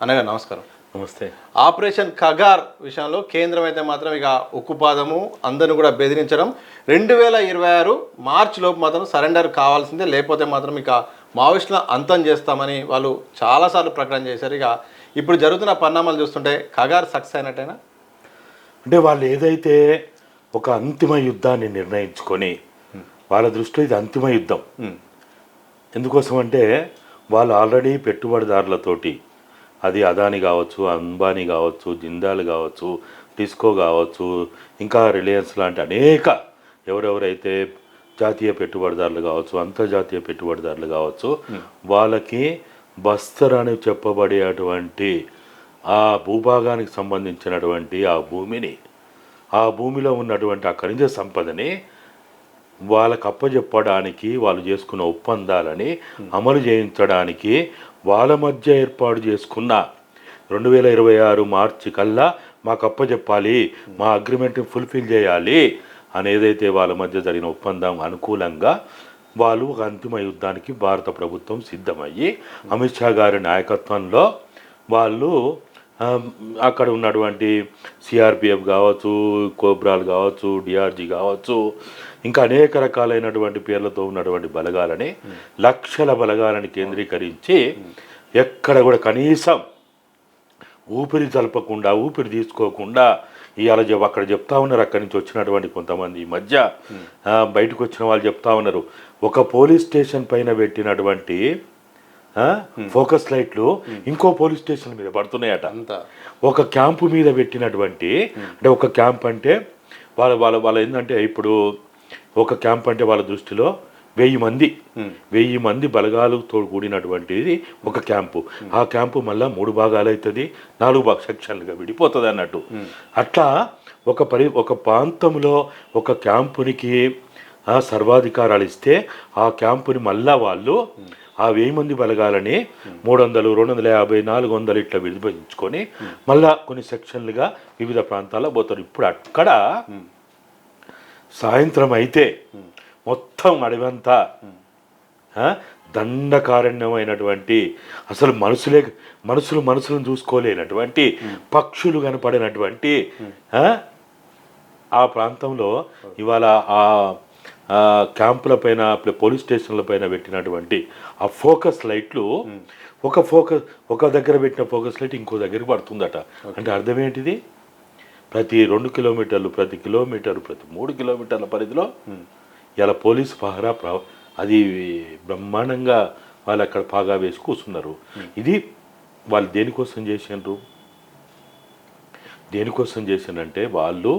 అనగా నమస్కారం. నమస్తే. ఆపరేషన్ కగార్ విషయంలో కేంద్రం అయితే మాత్రం ఇక ఉక్కుపాదము అందరిని కూడా బెదిరించడం 2026 మార్చి లోపు మాత్రం సరెండర్ కావాల్సిందే, లేకపోతే మాత్రం ఇక మావోయిస్టులను అంతం చేస్తామని వాళ్ళు చాలాసార్లు ప్రకటన చేశారు. ఇక ఇప్పుడు జరుగుతున్న పరిణామాలు చూస్తుంటే కగార్ సక్సెస్ అయినట్టేనా? అంటే వాళ్ళు ఏదైతే ఒక అంతిమ యుద్ధాన్ని నిర్ణయించుకొని వాళ్ళ దృష్టిలో ఇది అంతిమ యుద్ధం. ఎందుకోసం అంటే వాళ్ళు ఆల్రెడీ పెట్టుబడిదారులతోటి, అది అదాని కావచ్చు, అంబానీ కావచ్చు, జిందాల్ కావచ్చు, టిస్కో కావచ్చు, ఇంకా రిలయన్స్ లాంటి అనేక ఎవరెవరైతే జాతీయ పెట్టుబడిదారులు కావచ్చు, అంతర్జాతీయ పెట్టుబడిదారులు కావచ్చు, వాళ్ళకి బస్తర్ అని చెప్పబడేటువంటి ఆ భూభాగానికి సంబంధించినటువంటి ఆ భూమిని, ఆ భూమిలో ఉన్నటువంటి ఆ ఖనిజ సంపదని వాళ్ళకు అప్పచెప్పడానికి, వాళ్ళు చేసుకున్న ఒప్పందాలని అమలు చేయించడానికి వాళ్ళ మధ్య ఏర్పాటు చేసుకున్న 2026 మార్చి కల్లా మాకు అప్పచెప్పాలి, మా అగ్రిమెంట్ని ఫుల్ఫిల్ చేయాలి అనేదైతే వాళ్ళ మధ్య జరిగిన ఒప్పందం అనుకూలంగా వాళ్ళు ఒక అంతిమ యుద్ధానికి భారత ప్రభుత్వం సిద్ధమయ్యి అమిత్ షా గారి నాయకత్వంలో వాళ్ళు అక్కడ ఉన్నటువంటి సిఆర్పిఎఫ్ కావచ్చు, కోబ్రాలు కావచ్చు, డిఆర్జీ కావచ్చు, ఇంకా అనేక రకాలైనటువంటి పేర్లతో ఉన్నటువంటి బలగాలని, లక్షల బలగాలని కేంద్రీకరించి ఎక్కడ కూడా కనీసం ఊపిరి తలపకుండా, ఊపిరి తీసుకోకుండా ఇవాళ అక్కడ చెప్తా ఉన్నారు, అక్కడి నుంచి వచ్చినటువంటి కొంతమంది ఈ మధ్య బయటకు వచ్చిన వాళ్ళు చెప్తా ఉన్నారు, ఒక పోలీస్ స్టేషన్ పైన పెట్టినటువంటి ఫోకస్ లైట్లు ఇంకో పోలీస్ స్టేషన్ మీద పడుతున్నాయట. ఒక క్యాంపు మీద పెట్టినటువంటి, అంటే ఒక క్యాంప్ అంటే వాళ్ళ ఏంటంటే ఇప్పుడు ఒక క్యాంప్ అంటే వాళ్ళ దృష్టిలో 1000 మంది బలగాలతో కూడినటువంటిది ఒక క్యాంపు. ఆ క్యాంపు మళ్ళీ 3 భాగాలు అవుతుంది, 4 సెక్షన్లుగా విడిపోతుంది అన్నట్టు. అట్లా ఒక ప్రాంతంలో ఒక క్యాంపునికి సర్వాధికారాలు ఇస్తే ఆ క్యాంపుని మళ్ళా వాళ్ళు ఆ 1000 మంది బలగాలని 300, 250, 400 ఇట్లా విభజించుకొని మళ్ళా కొన్ని సెక్షన్లుగా వివిధ ప్రాంతాల్లో పోతారు. ఇప్పుడు అక్కడ సాయంత్రం అయితే మొత్తం అడవంతా దండకారణ్యమైనటువంటి, అసలు మనుషులను చూసుకోలేనటువంటి, పక్షులు కనపడినటువంటి ఆ ప్రాంతంలో ఇవాళ ఆ క్యాంపుల పైన, పోలీస్ స్టేషన్ల పైన పెట్టినటువంటి ఆ ఫోకస్ లైట్లు ఒక దగ్గర పెట్టిన ఫోకస్ లైట్ ఇంకో దగ్గర పడుతుందట. అంటే అర్థం ఏంటిది? ప్రతి 2 కిలోమీటర్లు, ప్రతి కిలోమీటరు, ప్రతి 3 కిలోమీటర్ల పరిధిలో ఇలా పోలీసు పహరా అది బ్రహ్మాండంగా వాళ్ళు అక్కడ పాగా వేసి కూర్చున్నారు. ఇది వాళ్ళు దేనికోసం చేసిందంటే వాళ్ళు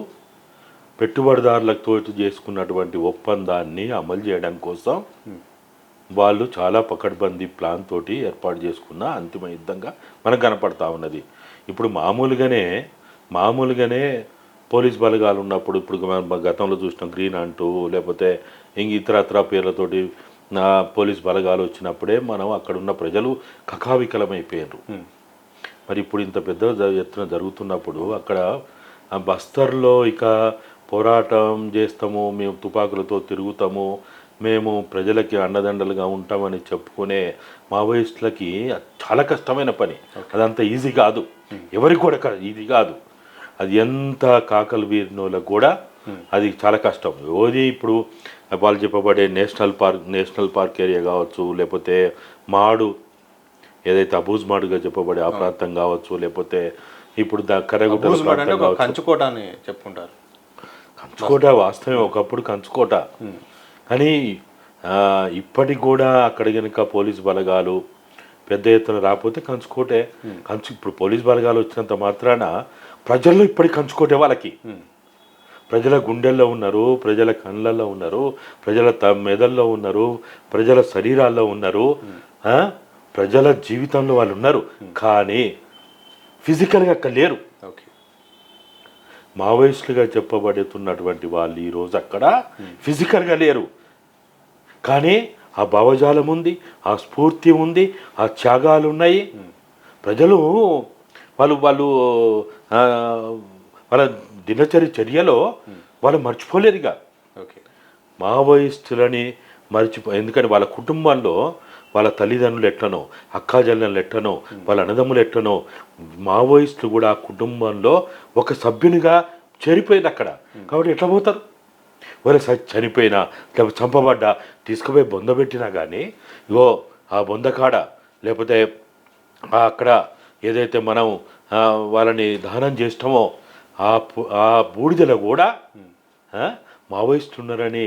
పెట్టుబడిదారులతో చేసుకున్నటువంటి ఒప్పందాన్ని అమలు చేయడం కోసం వాళ్ళు చాలా పకడ్బందీ ప్లాన్ తోటి ఏర్పాటు చేసుకున్న అంతిమ యుద్ధంగా మనకు కనపడతా ఉన్నది. ఇప్పుడు మామూలుగానే పోలీస్ బలగాలు ఉన్నప్పుడు, ఇప్పుడు గతంలో చూసినాం గ్రీన్ అంటూ, లేకపోతే ఇతరత్ర పేర్లతోటి పోలీస్ బలగాలు వచ్చినప్పుడే మనం అక్కడ ఉన్న ప్రజలు కకావికలమైపోయారు. మరి ఇప్పుడు ఇంత పెద్ద ఎత్తున జరుగుతున్నప్పుడు అక్కడ బస్తర్లో ఇక పోరాటం చేస్తాము, మేము తుపాకులతో తిరుగుతాము, మేము ప్రజలకి అండదండలుగా ఉంటామని చెప్పుకునే మావోయిస్టులకి చాలా కష్టమైన పని. అదంతా ఈజీ కాదు, ఎవరికి కూడా ఈజీ కాదు. అది ఎంత కాకలు వీరినోళ్ళకు కూడా అది చాలా కష్టం. ఓది ఇప్పుడు వాళ్ళు చెప్పబడే నేషనల్ పార్క్ ఏరియా కావచ్చు, లేకపోతే మాడు ఏదైతే అబూజ్ మాడుగా చెప్పబడే ఆ ప్రాంతం కావచ్చు, లేకపోతే ఇప్పుడు కర్రగుట్ట కంచుకోట అని చెప్పుకుంటారు. కంచుకోట వాస్తవమే, ఒకప్పుడు కంచుకోట. కానీ ఇప్పటికి కూడా అక్కడ కనుక పోలీస్ బలగాలు పెద్ద ఎత్తున రాకపోతే కంచుకోటే. ఇప్పుడు పోలీస్ బలగాలు వచ్చినంత మాత్రాన ప్రజల్లో ఇప్పటికి కంచుకోటే వాళ్ళకి. ప్రజల గుండెల్లో ఉన్నారు, ప్రజల కళ్ళల్లో ఉన్నారు, ప్రజల మెదల్లో ఉన్నారు, ప్రజల శరీరాల్లో ఉన్నారు, ప్రజల జీవితంలో వాళ్ళు ఉన్నారు. కానీ ఫిజికల్గా అక్కడ లేరు. మావోయిస్టులుగా చెప్పబడుతున్నటువంటి వాళ్ళు ఈరోజు అక్కడ ఫిజికల్గా లేరు, కానీ ఆ భావజాలం ఉంది, ఆ స్ఫూర్తి ఉంది, ఆ త్యాగాలు ఉన్నాయి. ప్రజలు వాళ్ళు వాళ్ళ చర్యలో వాళ్ళు మర్చిపోలేరుగా మావోయిస్టులని ఎందుకంటే వాళ్ళ కుటుంబంలో వాళ్ళ తల్లిదండ్రులు ఎట్లనో, అక్కాజల్లెలు ఎట్లనో, వాళ్ళ అన్నదమ్ములు ఎట్లనో, మావోయిస్టులు కూడా ఆ కుటుంబంలో ఒక సభ్యునిగా చేరిపోయింది అక్కడ. కాబట్టి ఎట్లా పోతారు? వాళ్ళ చనిపోయినా లేకపోతే చంపబడ్డా తీసుకుపోయి బొందబెట్టినా కానీ ఇగో ఆ బొందకాడ లేకపోతే అక్కడ ఏదైతే మనం వాళ్ళని దహనం చేస్తామో ఆ బూడిదలో కూడా మావోయిస్టులు ఉన్నారని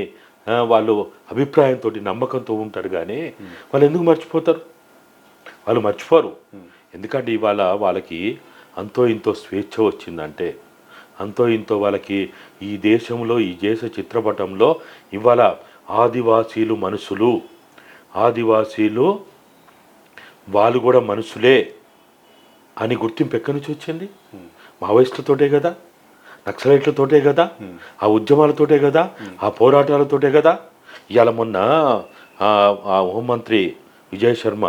వాళ్ళు అభిప్రాయంతో నమ్మకంతో ఉంటారు. కానీ వాళ్ళు ఎందుకు మర్చిపోతారు? వాళ్ళు మర్చిపోరు. ఎందుకంటే ఇవాళ వాళ్ళకి అంతో ఇంతో స్వేచ్ఛ వచ్చిందంటే, అంతో ఇంతో వాళ్ళకి ఈ దేశంలో ఈ దేశ చిత్రపటంలో ఇవాళ ఆదివాసీలు మనుషులు, ఆదివాసీలు వాళ్ళు కూడా మనుషులే అని గుర్తింపు ఎక్కడి నుంచి వచ్చింది? మావోయిస్టులతోటే కదా, నక్సలైట్లతోటే కదా, ఆ ఉద్యమాలతోటే కదా, ఆ పోరాటాలతోటే కదా. ఇవాళ మొన్న ఆ హోంమంత్రి విజయ్ శర్మ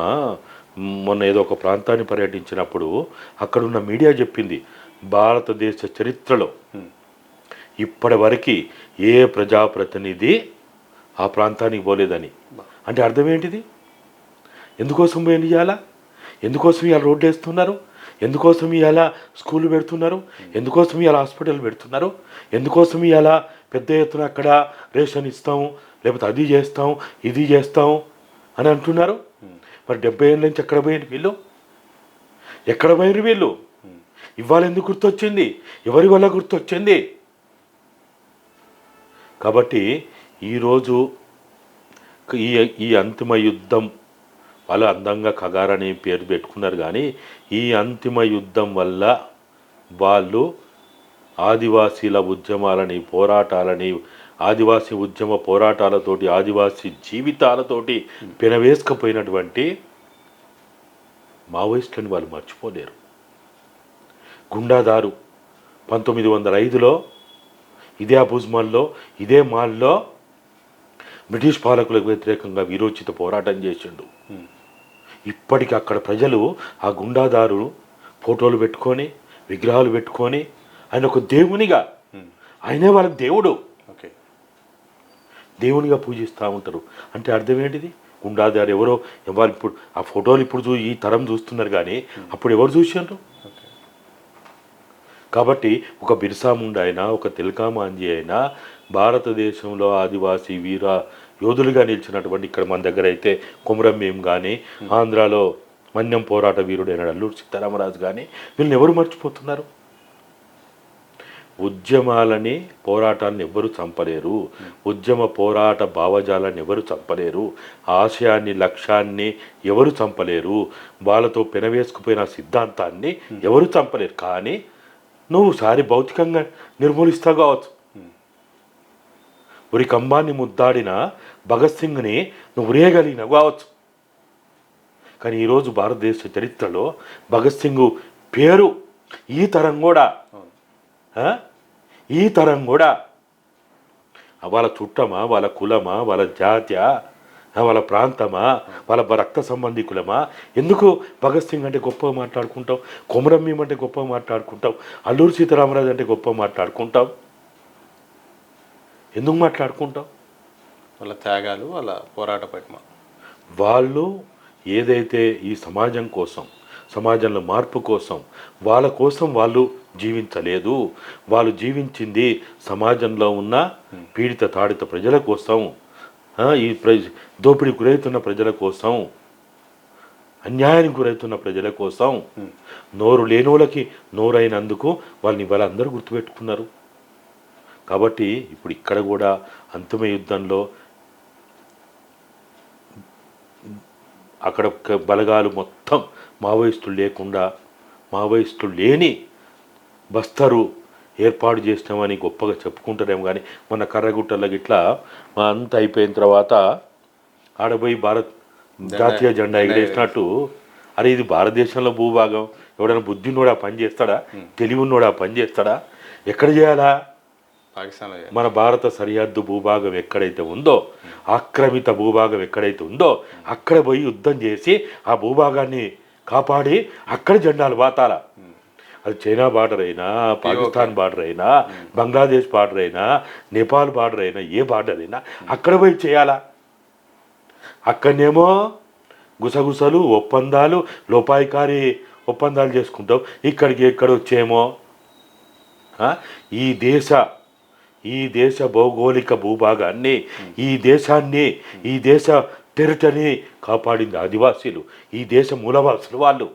మొన్న ఏదో ఒక ప్రాంతాన్ని పర్యటించినప్పుడు అక్కడున్న మీడియా చెప్పింది, భారతదేశ చరిత్రలో ఇప్పటి వరకు ఏ ప్రజాప్రతినిధి ఆ ప్రాంతానికి పోలేదని. అంటే అర్థం ఏంటిది? ఎందుకోసం పోయింది ఇవాళ? ఎందుకోసం ఇవాళ రోడ్డు వేస్తున్నారు? ఎందుకోసం ఇవాళ స్కూళ్ళు పెడుతున్నారు? ఎందుకోసం ఇవాళ హాస్పిటల్ పెడుతున్నారు? ఎందుకోసం ఇవాళ పెద్ద ఎత్తున అక్కడ రేషన్ ఇస్తాం, లేకపోతే అది చేస్తాం, ఇది చేస్తాం అని అంటున్నారు? మరి 70 ఏళ్ళ నుంచి ఎక్కడ పోయిన వీళ్ళు? ఎక్కడ పోయిన వీళ్ళు? ఇవాళ ఎందుకు గుర్తొచ్చింది? ఎవరి వల్ల గుర్తొచ్చింది? కాబట్టి ఈరోజు ఈ అంతిమ యుద్ధం వాళ్ళు అందంగా ఖగారని పేరు పెట్టుకున్నారు. కానీ ఈ అంతిమ యుద్ధం వల్ల వాళ్ళు ఆదివాసీల ఉద్యమాలని, పోరాటాలని, ఆదివాసీ ఉద్యమ పోరాటాలతోటి, ఆదివాసీ జీవితాలతోటి పెనవేసుకపోయినటువంటి మావోయిస్టులని వాళ్ళు మర్చిపోలేరు. గుండాదారు 1905లో ఇదే అబుజ్మల్లో, ఇదే మాల్లో బ్రిటిష్ పాలకులకు వ్యతిరేకంగా వీరోచిత పోరాటం చేసిండు. ఇప్పటికి అక్కడ ప్రజలు ఆ గుండాదారు ఫోటోలు పెట్టుకొని, విగ్రహాలు పెట్టుకొని, ఆయన ఒక దేవునిగా, ఆయనే వాళ్ళకి దేవుడు, దేవునిగా పూజిస్తూ ఉంటారు. అంటే అర్థం ఏంటిది? గుండాదారు ఎవరో ఎవరు ఇప్పుడు ఆ ఫోటోలు ఇప్పుడు ఈ తరం చూస్తున్నారు, కానీ అప్పుడు ఎవరు చూసారు? కాబట్టి ఒక బిర్సా ముండా అయినా, ఒక తిలకా మాంజీ అయినా భారతదేశంలో ఆదివాసీ వీర యోధులుగా నిలిచినటువంటి, ఇక్కడ మన దగ్గర అయితే కొమరం భీం కానీ, ఆంధ్రాలో మన్యం పోరాట వీరుడైన అల్లూరి సీతారామరాజు కానీ, వీళ్ళని ఎవరు మర్చిపోతున్నారు? ఉద్యమాలని, పోరాటాలను ఎవరు చంపలేరు. ఉద్యమ పోరాట భావజాలాన్ని ఎవరు చంపలేరు. ఆశయాన్ని, లక్ష్యాన్ని ఎవరు చంపలేరు. వాళ్ళతో పెనవేసుకుపోయిన సిద్ధాంతాన్ని ఎవరు చంపలేరు. కానీ నువ్వు సారి భౌతికంగా నిర్మూలిస్తావు కావచ్చు. ఉరి కంబాన్ని ముద్దాడిన భగత్ సింగ్ని నువ్వు ఉరేయగలిగినవు కావచ్చు. కానీ ఈరోజు భారతదేశ చరిత్రలో భగత్ సింగ్ పేరు ఈ తరం కూడా వాళ్ళ చుట్టమా, వాళ్ళ కులమా, వాళ్ళ జాత్యా, వాళ్ళ ప్రాంతమా, వాళ్ళ రక్త సంబంధికులమా? ఎందుకు భగత్ సింగ్ అంటే గొప్పగా మాట్లాడుకుంటాం, కొమరం భీం అంటే గొప్పగా మాట్లాడుకుంటాం, అల్లూరి సీతారామరాజు అంటే గొప్పగా మాట్లాడుకుంటాం? ఎందుకు మాట్లాడుకుంటాం? వాళ్ళ త్యాగాలు, వాళ్ళ పోరాట పటిమ. వాళ్ళు ఏదైతే ఈ సమాజం కోసం, సమాజంలో మార్పు కోసం, వాళ్ళ కోసం వాళ్ళు జీవించలేదు. వాళ్ళు జీవించింది సమాజంలో ఉన్న పీడిత తాడిత ప్రజల కోసం, ఈ దోపిడీ గురవుతున్న ప్రజల కోసం, అన్యాయానికి గురవుతున్న ప్రజల కోసం. నోరు లేనోళ్ళకి నోరైనందుకు వాళ్ళని వాళ్ళందరూ గుర్తుపెట్టుకున్నారు. కాబట్టి ఇప్పుడు ఇక్కడ కూడా అంతిమ యుద్ధంలో అక్కడ బలగాలు మొత్తం మావోయిస్టులు లేకుండా, మావోయిస్టులు లేని బస్తరు ఏర్పాటు చేసినామని గొప్పగా చెప్పుకుంటారేమో. కానీ మొన్న కర్రగుట్టలో గిట్లా అంతా అయిపోయిన తర్వాత ఆడపోయి భారత్ జాతీయ జెండా ఎగిరేసినట్టు, అరే ఇది భారతదేశంలో భూభాగం, ఎవడైనా బుద్ధి ఉన్నోడా పని చేస్తాడా? తెలివి ఉన్నోడా పని చేస్తాడా? ఎక్కడ చేయాలా? పాకిస్తాన్. మన భారత సరిహద్దు భూభాగం ఎక్కడైతే ఉందో, ఆక్రమిత భూభాగం ఎక్కడైతే ఉందో అక్కడ పోయి యుద్ధం చేసి ఆ భూభాగాన్ని కాపాడి అక్కడ జెండాలు పాతాల. అది చైనా బార్డర్ అయినా, పాకిస్తాన్ బార్డర్ అయినా, బంగ్లాదేశ్ బార్డర్ అయినా, నేపాల్ బార్డర్ అయినా, ఏ బార్డర్ అయినా అక్కడ పోయి చేయాలా? అక్కడనేమో గుసగుసలు ఒప్పందాలు లోపాయికారి ఒప్పందాలు చేసుకుంటావు. ఇక్కడికి ఎక్కడ వచ్చేమో ఈ దేశ భౌగోళిక భూభాగాన్ని, ఈ దేశ టెరిటరీని కాపాడింది ఆదివాసీలు, ఈ దేశ మూలవాసులు వాళ్ళు.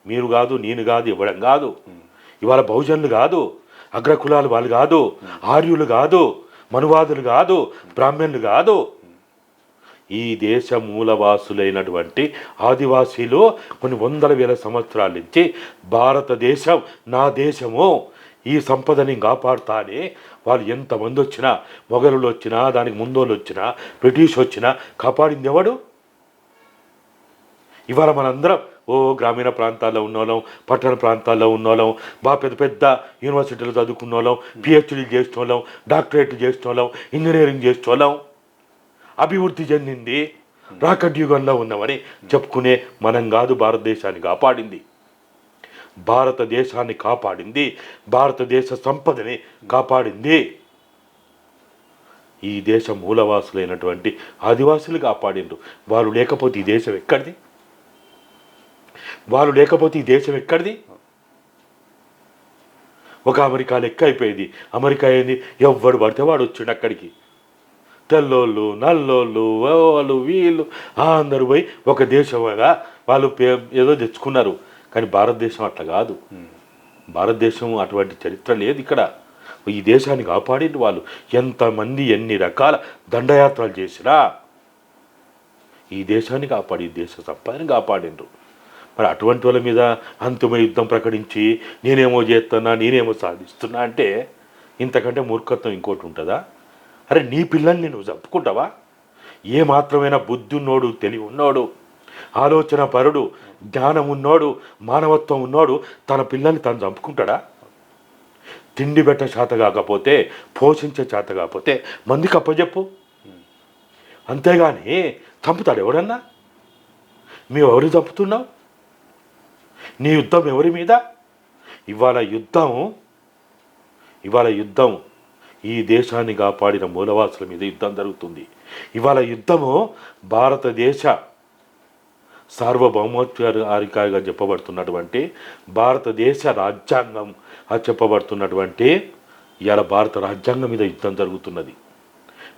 మీరు కాదు, నేను కాదు, ఇవ్వడం కాదు. ఇవాళ బహుజనులు కాదు, అగ్రకులాలు వాళ్ళు కాదు, ఆర్యులు కాదు, మనువాదులు కాదు, బ్రాహ్మణులు కాదు. ఈ దేశ మూలవాసులైనటువంటి ఆదివాసీలు కొన్ని వందల వేల సంవత్సరాల నుంచి భారతదేశం నా దేశము, ఈ సంపదని కాపాడుతా అని వాళ్ళు ఎంతమంది వచ్చినా, మొఘలులు వచ్చినా, దానికి ముందోళ్ళు వచ్చినా, బ్రిటిష్ వచ్చినా కాపాడింది ఎవడు? ఇవాళ మనందరం గ్రామీణ ప్రాంతాల్లో ఉన్నోళ్ళం, పట్టణ ప్రాంతాల్లో ఉన్నోళ్ళం, పెద్ద పెద్ద యూనివర్సిటీలు చదువుకున్న వాళ్ళం, పిహెచ్డీలు చేసిన వాళ్ళం, డాక్టరేట్లు చేసిన వాళ్ళం, ఇంజనీరింగ్ చేసిన వాళ్ళం, అభివృద్ధి చెందింది రాకెట్ యుగంలో ఉన్నామని చెప్పుకునే మనం కాదు భారతదేశాన్ని కాపాడింది. భారతదేశాన్ని కాపాడింది, భారతదేశ సంపదని కాపాడింది ఈ దేశ మూలవాసులైనటువంటి ఆదివాసులు కాపాడిండ్రు. వారు లేకపోతే ఈ దేశం ఎక్కడిది? ఒక అమెరికా లెక్క అయిపోయింది. అమెరికా ఏంది? ఎవ్వడు పడితే వాడు వచ్చిండు అక్కడికి. తెల్లోళ్ళు, నల్లోళ్ళు, వాళ్ళు, వీళ్ళు అందరూ పోయి ఒక దేశంగా వాళ్ళు ఏదో తెచ్చుకున్నారు. కానీ భారతదేశం అట్లా కాదు. భారతదేశం అటువంటి చరిత్ర లేదు ఇక్కడ. ఈ దేశాన్ని కాపాడిండ్రు వాళ్ళు. ఎంతమంది ఎన్ని రకాల దండయాత్రలు చేసినా ఈ దేశాన్ని కాపాడి, ఈ దేశ సంపదని కాపాడిండ్రు. మరి అటువంటి వాళ్ళ మీద అంతిమ యుద్ధం ప్రకటించి నేనేమో చేస్తున్నా, నేనేమో సాధిస్తున్నా అంటే ఇంతకంటే మూర్ఖత్వం ఇంకోటి ఉంటుందా? అరే, నీ పిల్లల్ని నువ్వు చంపుకుంటావా? ఏ మాత్రమైనా బుద్ధి ఉన్నోడు, తెలివి ఉన్నోడు, ఆలోచన పరుడు, జ్ఞానం ఉన్నోడు, మానవత్వం ఉన్నోడు తన పిల్లల్ని తను చంపుకుంటాడా? తిండి పెట్ట చేత కాకపోతే, పోషించే చేత కాకపోతే మందికి అప్పచెప్పు. అంతేగాని చంపుతాడు ఎవడన్నా? ఎవరు చంపుతున్నావు? నీ యుద్ధం ఎవరి మీద? ఇవాళ యుద్ధం ఈ దేశాన్ని కాపాడిన మూలవాసుల మీద యుద్ధం జరుగుతుంది. ఇవాళ యుద్ధము భారతదేశ సార్వభౌమత్వాధికారిగా చెప్పబడుతున్నటువంటి, భారతదేశ రాజ్యాంగం చెప్పబడుతున్నటువంటి ఇవాళ భారత రాజ్యాంగం మీద యుద్ధం జరుగుతున్నది.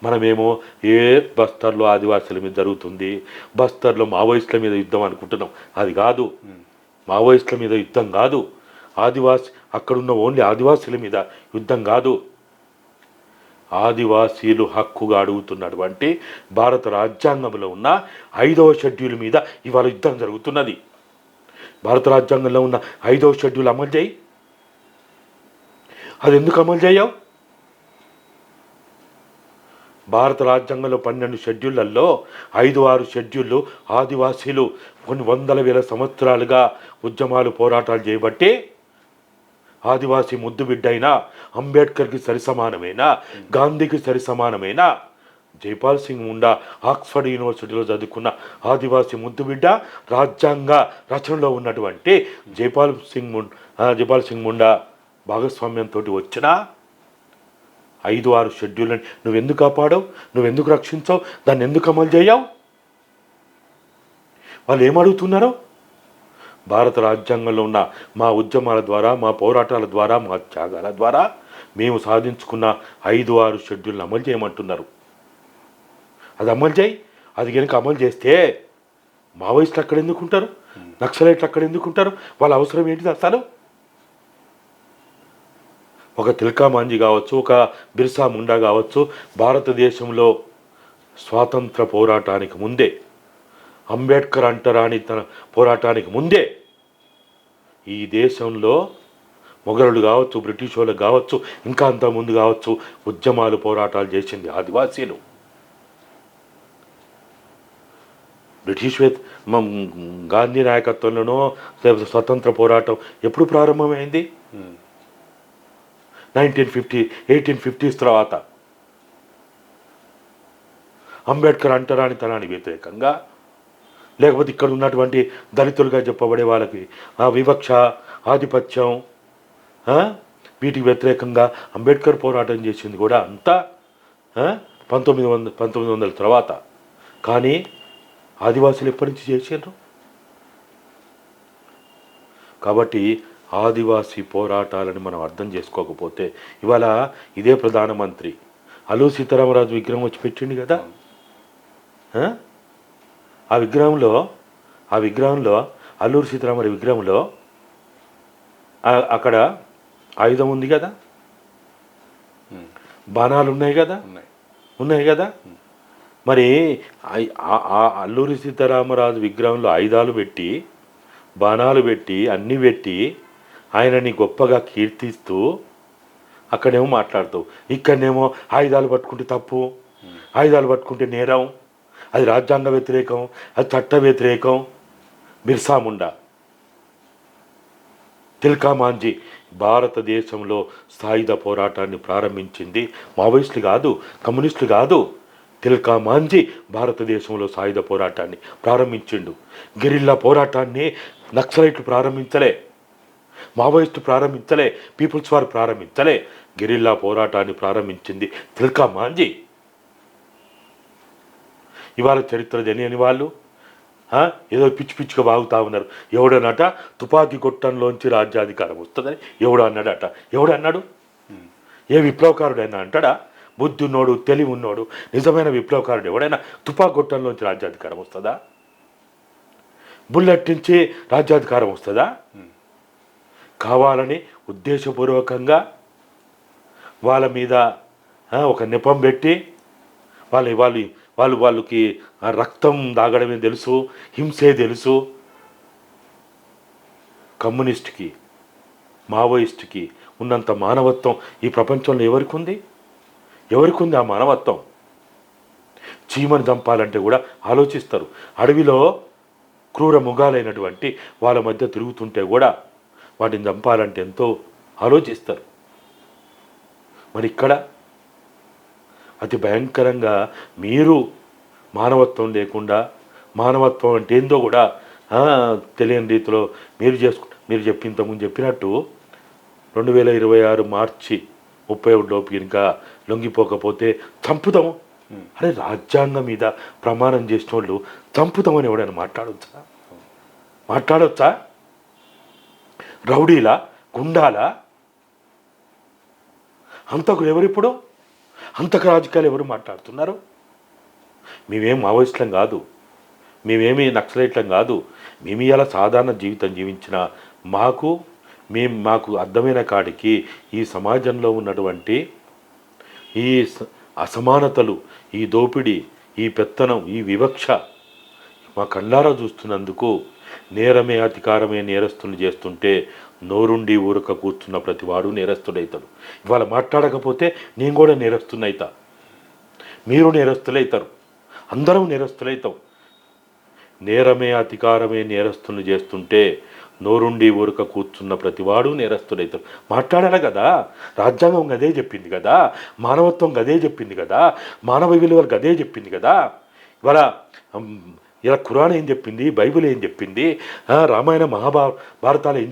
మనమేమో బస్తర్లో ఆదివాసుల మీద జరుగుతుంది, బస్తర్లో మావోయిస్టుల మీద యుద్ధం అనుకుంటున్నాం. అది కాదు, మావోయిస్టుల మీద యుద్ధం కాదు. అక్కడున్న ఓన్లీ ఆదివాసీల మీద యుద్ధం కాదు. ఆదివాసీలు హక్కుగా అడుగుతున్నటువంటి భారత రాజ్యాంగంలో ఉన్న 5వ షెడ్యూల్ మీద ఇవాళ యుద్ధం జరుగుతున్నది. భారత రాజ్యాంగంలో ఉన్న 5వ షెడ్యూల్ అమలు చేయి. అది ఎందుకు అమలు చేయవు? భారత రాజ్యాంగంలో 12 షెడ్యూళ్లలో 5-6 షెడ్యూళ్ళు ఆదివాసీలు కొన్ని వందల వేల సంవత్సరాలుగా ఉద్యమాలు, పోరాటాలు చేయబట్టి ఆదివాసీ ముద్దు బిడ్డ అయినా, అంబేద్కర్కి సరిసమానమైన, గాంధీకి సరిసమానమైన జైపాల్ సింగ్ ముండా ఆక్స్ఫర్డ్ యూనివర్సిటీలో చదువుకున్న ఆదివాసీ ముద్దు బిడ్డ, రాజ్యాంగ రచనలో ఉన్నటువంటి జైపాల్ సింగ్ ముండా భాగస్వామ్యంతో వచ్చిన 5-6 షెడ్యూల్ని నువ్వెందుకు కాపాడవు? నువ్వెందుకు రక్షించవు? దాన్ని ఎందుకు అమలు చేయవు? వాళ్ళు ఏమడుగుతున్నారు? భారత రాజ్యాంగంలో ఉన్న మా ఉద్యమాల ద్వారా, మా పోరాటాల ద్వారా, మా త్యాగాల ద్వారా మేము సాధించుకున్న 5-6 షెడ్యూల్ని అమలు చేయమంటున్నారు. అది అమలు చేయి. అది కనుక అమలు చేస్తే మావోయిస్టులు అక్కడ ఎందుకుంటారు? నక్సలైట్లు అక్కడ ఎందుకుంటారు? వాళ్ళ అవసరం ఏంటిది అసలు? ఒక తిలకా మాంజీ కావచ్చు, ఒక బిర్సా ముండా కావచ్చు, భారతదేశంలో స్వాతంత్ర పోరాటానికి ముందే, అంబేద్కర్ అంటరాని తన పోరాటానికి ముందే ఈ దేశంలో మొఘలులు కావచ్చు, బ్రిటిష్ వాళ్ళకు కావచ్చు, ఇంకా అంతకుముందు కావచ్చు, ఉద్యమాలు, పోరాటాలు చేసింది ఆదివాసీలు. బ్రిటిష్ గాంధీ నాయకత్వంలోనో స్వతంత్ర పోరాటం ఎప్పుడు ప్రారంభమైంది? 1850s తర్వాత. అంబేద్కర్ అంటరానితనానికి వ్యతిరేకంగా, లేకపోతే ఇక్కడ ఉన్నటువంటి దళితులుగా చెప్పబడే వాళ్ళకి వివక్ష, ఆధిపత్యం, వీటికి వ్యతిరేకంగా అంబేద్కర్ పోరాటం చేసింది కూడా అంతా 1900 తర్వాత. కానీ ఆదివాసులు ఎప్పటి నుంచి చేసారు? కాబట్టి ఆదివాసీ పోరాటాలని మనం అర్థం చేసుకోకపోతే ఇవాళ ఇదే ప్రధానమంత్రి అల్లూరి సీతారామరాజు విగ్రహం వచ్చి పెట్టిండు కదా. ఆ విగ్రహంలో అల్లూరి సీతారామరాజు విగ్రహంలో అక్కడ ఆయుధం ఉంది కదా, బాణాలు ఉన్నాయి కదా. మరి అల్లూరి సీతారామరాజు విగ్రహంలో ఆయుధాలు పెట్టి బాణాలు పెట్టి అన్నీ పెట్టి ఆయనని గొప్పగా కీర్తిస్తూ అక్కడేమో మాట్లాడుతావు, ఇక్కడనేమో ఆయుధాలు పట్టుకుంటే తప్పు, ఆయుధాలు పట్టుకుంటే నేరం, అది రాజ్యాంగ వ్యతిరేకం, అది చట్ట వ్యతిరేకం. బిర్సా ముండా, తిల్కా మాంజీ భారతదేశంలో సాయుధ పోరాటాన్ని ప్రారంభించింది మావోయిస్టులు కాదు, కమ్యూనిస్టులు కాదు. తిల్కా మాంజీ భారతదేశంలో సాయుధ పోరాటాన్ని ప్రారంభించిండు. గెరిల్లా పోరాటాన్ని నక్సలైట్లు ప్రారంభించలే, మావోయిస్టు ప్రారంభించలే, పీపుల్స్ వార్ ప్రారంభించలే. గెరిల్లా పోరాటాన్ని ప్రారంభించింది తిల్కా మాంజీ. ఇవాళ చరిత్ర తెలియని వాళ్ళు ఏదో పిచ్చి పిచ్చిగా వాగుతూ ఉన్నారు. ఎవడనట తుపాకీ కొట్టంలోంచి రాజ్యాధికారం వస్తుందని ఎవడు అన్నాడట. ఎవడు అన్నాడు? ఏ విప్లవకారుడైనా అంటాడా? బుద్ధి ఉన్నోడు, తెలివి ఉన్నోడు, నిజమైన విప్లవకారుడు ఎవడైనా తుపాకీ కొట్టంలోంచి రాజ్యాధికారం వస్తుందా? బుల్లెట్ నుంచి రాజ్యాధికారం వస్తుందా? కావాలని ఉద్దేశపూర్వకంగా వాళ్ళ మీద ఒక నెపం పెట్టి వాళ్ళకి రక్తం దాగడమే తెలుసు, హింసే తెలుసు. కమ్యూనిస్ట్కి, మావోయిస్ట్కి ఉన్నంత మానవత్వం ఈ ప్రపంచంలో ఎవరికి ఉంది? ఆ మానవత్వం? చీమను చంపాలంటే కూడా ఆలోచిస్తారు. అడవిలో క్రూర మృగాలైనటువంటి వాళ్ళ మధ్య తిరుగుతుంటే కూడా వాటిని చంపాలంటే ఎంతో ఆలోచిస్తారు. మరి ఇక్కడ అతి భయంకరంగా మీరు మానవత్వం లేకుండా, మానవత్వం అంటే ఏందో కూడా తెలియని రీతిలో మీరు ఇంతకుముందు చెప్పినట్టు 2026 మార్చి 31 లోపు ఇంకా లొంగిపోకపోతే చంపుతాము. అరే రాజ్యాంగం మీద ప్రమాణం చేసిన వాళ్ళు చంపుతామని ఎవడైనా మాట్లాడొచ్చా? రౌడీలా, గుండాలా, హంతకులు ఎవరిప్పుడు? హంతక రాజకీయాలు ఎవరు మాట్లాడుతున్నారు? మేమేం మావోయిస్టులం కాదు, మేమేమి నక్సలైట్లం కాదు. మేము ఇలా సాధారణ జీవితం జీవించిన మాకు అర్థమైన కాడికి ఈ సమాజంలో ఉన్నటువంటి ఈ అసమానతలు, ఈ దోపిడీ, ఈ పెత్తనం, ఈ వివక్ష మా కళ్ళారా చూస్తున్నందుకు నేరమే అధికారమే నేరస్తులు చేస్తుంటే నోరుండి ఊరక కూర్చున్న ప్రతివాడు నేరస్తుడవుతాడు. ఇవాళ మాట్లాడకపోతే నేను కూడా నేరస్తున్నైతా, మీరు నేరస్తులవుతారు, అందరం నేరస్తులవుతాం. నేరమే అధికారమే నేరస్తులు చేస్తుంటే నోరుండి ఊరక కూర్చున్న ప్రతివాడు నేరస్తుడవుతాడు. మాట్లాడాలి కదా, రాజ్యాంగం గదే చెప్పింది కదా, మానవత్వం గదే చెప్పింది కదా, మానవ విలువలు గదే చెప్పింది కదా. ఇలా ఖురాన్ ఏం చెప్పింది, బైబిల్ ఏం చెప్పింది, రామాయణ మహాభారతాలు ఏం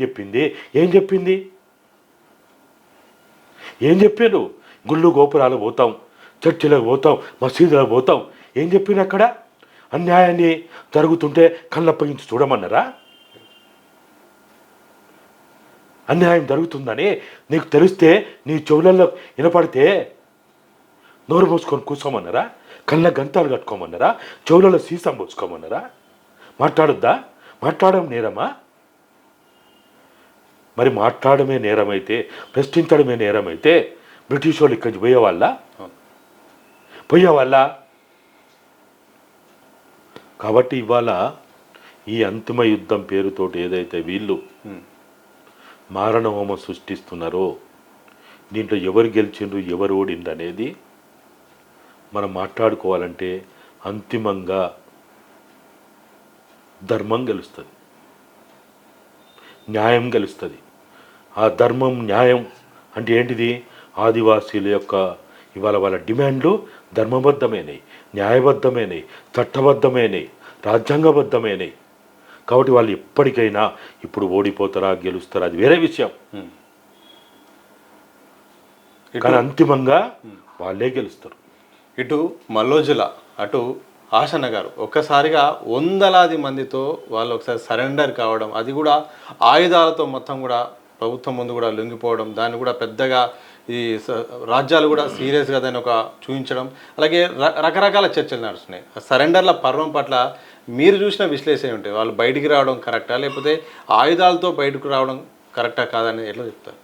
చెప్పారు? గుళ్ళు గోపురాలు పోతాం, చర్చిలకు పోతాం, మసీదులకు పోతాం. ఏం చెప్పింది అక్కడ? అన్యాయాన్ని జరుగుతుంటే కళ్ళప్పగించి చూడమన్నారా? అన్యాయం జరుగుతుందని నీకు తెలిస్తే, నీ చెవులలో వినపడితే నోరు పోసుకొని కూర్చోమన్నారా? కళ్ళ గంతాలు కట్టుకోమన్నారా? చెవులలో సీసం పోసుకోమన్నారా? మాట్లాడడం నేరమా? మరి మాట్లాడమే నేరమైతే, ప్రశ్నించడమే నేరమైతే బ్రిటిష్ వాళ్ళు ఇక్కడి నుంచి పోయేవాళ్ళ. కాబట్టి ఇవాళ ఈ అంతిమ యుద్ధం పేరుతోటి ఏదైతే వీళ్ళు మారణ హోమం సృష్టిస్తున్నారో, దీంట్లో ఎవరు గెలిచిండ్రు, ఎవరు ఓడిండ్రు అనేది మనం మాట్లాడుకోవాలంటే అంతిమంగా ధర్మం గెలుస్తుంది, న్యాయం గెలుస్తుంది. ఆ ధర్మం, న్యాయం అంటే ఏంటిది? ఆదివాసీల యొక్క ఇవాళ వాళ్ళ డిమాండ్లు ధర్మబద్ధమైనవి, న్యాయబద్ధమైనవి, చట్టబద్ధమైనవి, రాజ్యాంగబద్ధమైనవి. కాబట్టి వాళ్ళు ఎప్పటికైనా ఇప్పుడు ఓడిపోతారా గెలుస్తారా అది వేరే విషయం, కానీ అంతిమంగా వాళ్ళే గెలుస్తారు. ఇటు మల్లోజుల, అటు ఆశన్న గారు ఒక్కసారిగా వందలాది మందితో వాళ్ళు ఒకసారి సరెండర్ కావడం, అది కూడా ఆయుధాలతో మొత్తం కూడా ప్రభుత్వం ముందు కూడా లొంగిపోవడం, దాన్ని కూడా పెద్దగా ఈ రాజ్యాలు కూడా సీరియస్గా దాన్ని ఒక చూపించడం, అలాగే రకరకాల చర్చలు నడుస్తున్నాయి. సరెండర్ల పర్వం పట్ల మీరు చూసిన విశ్లేషణ ఉంటాయి. వాళ్ళు బయటికి రావడం కరెక్టా, లేకపోతే ఆయుధాలతో బయటకు రావడం కరెక్టా కాదని ఎట్లా చెప్తారు?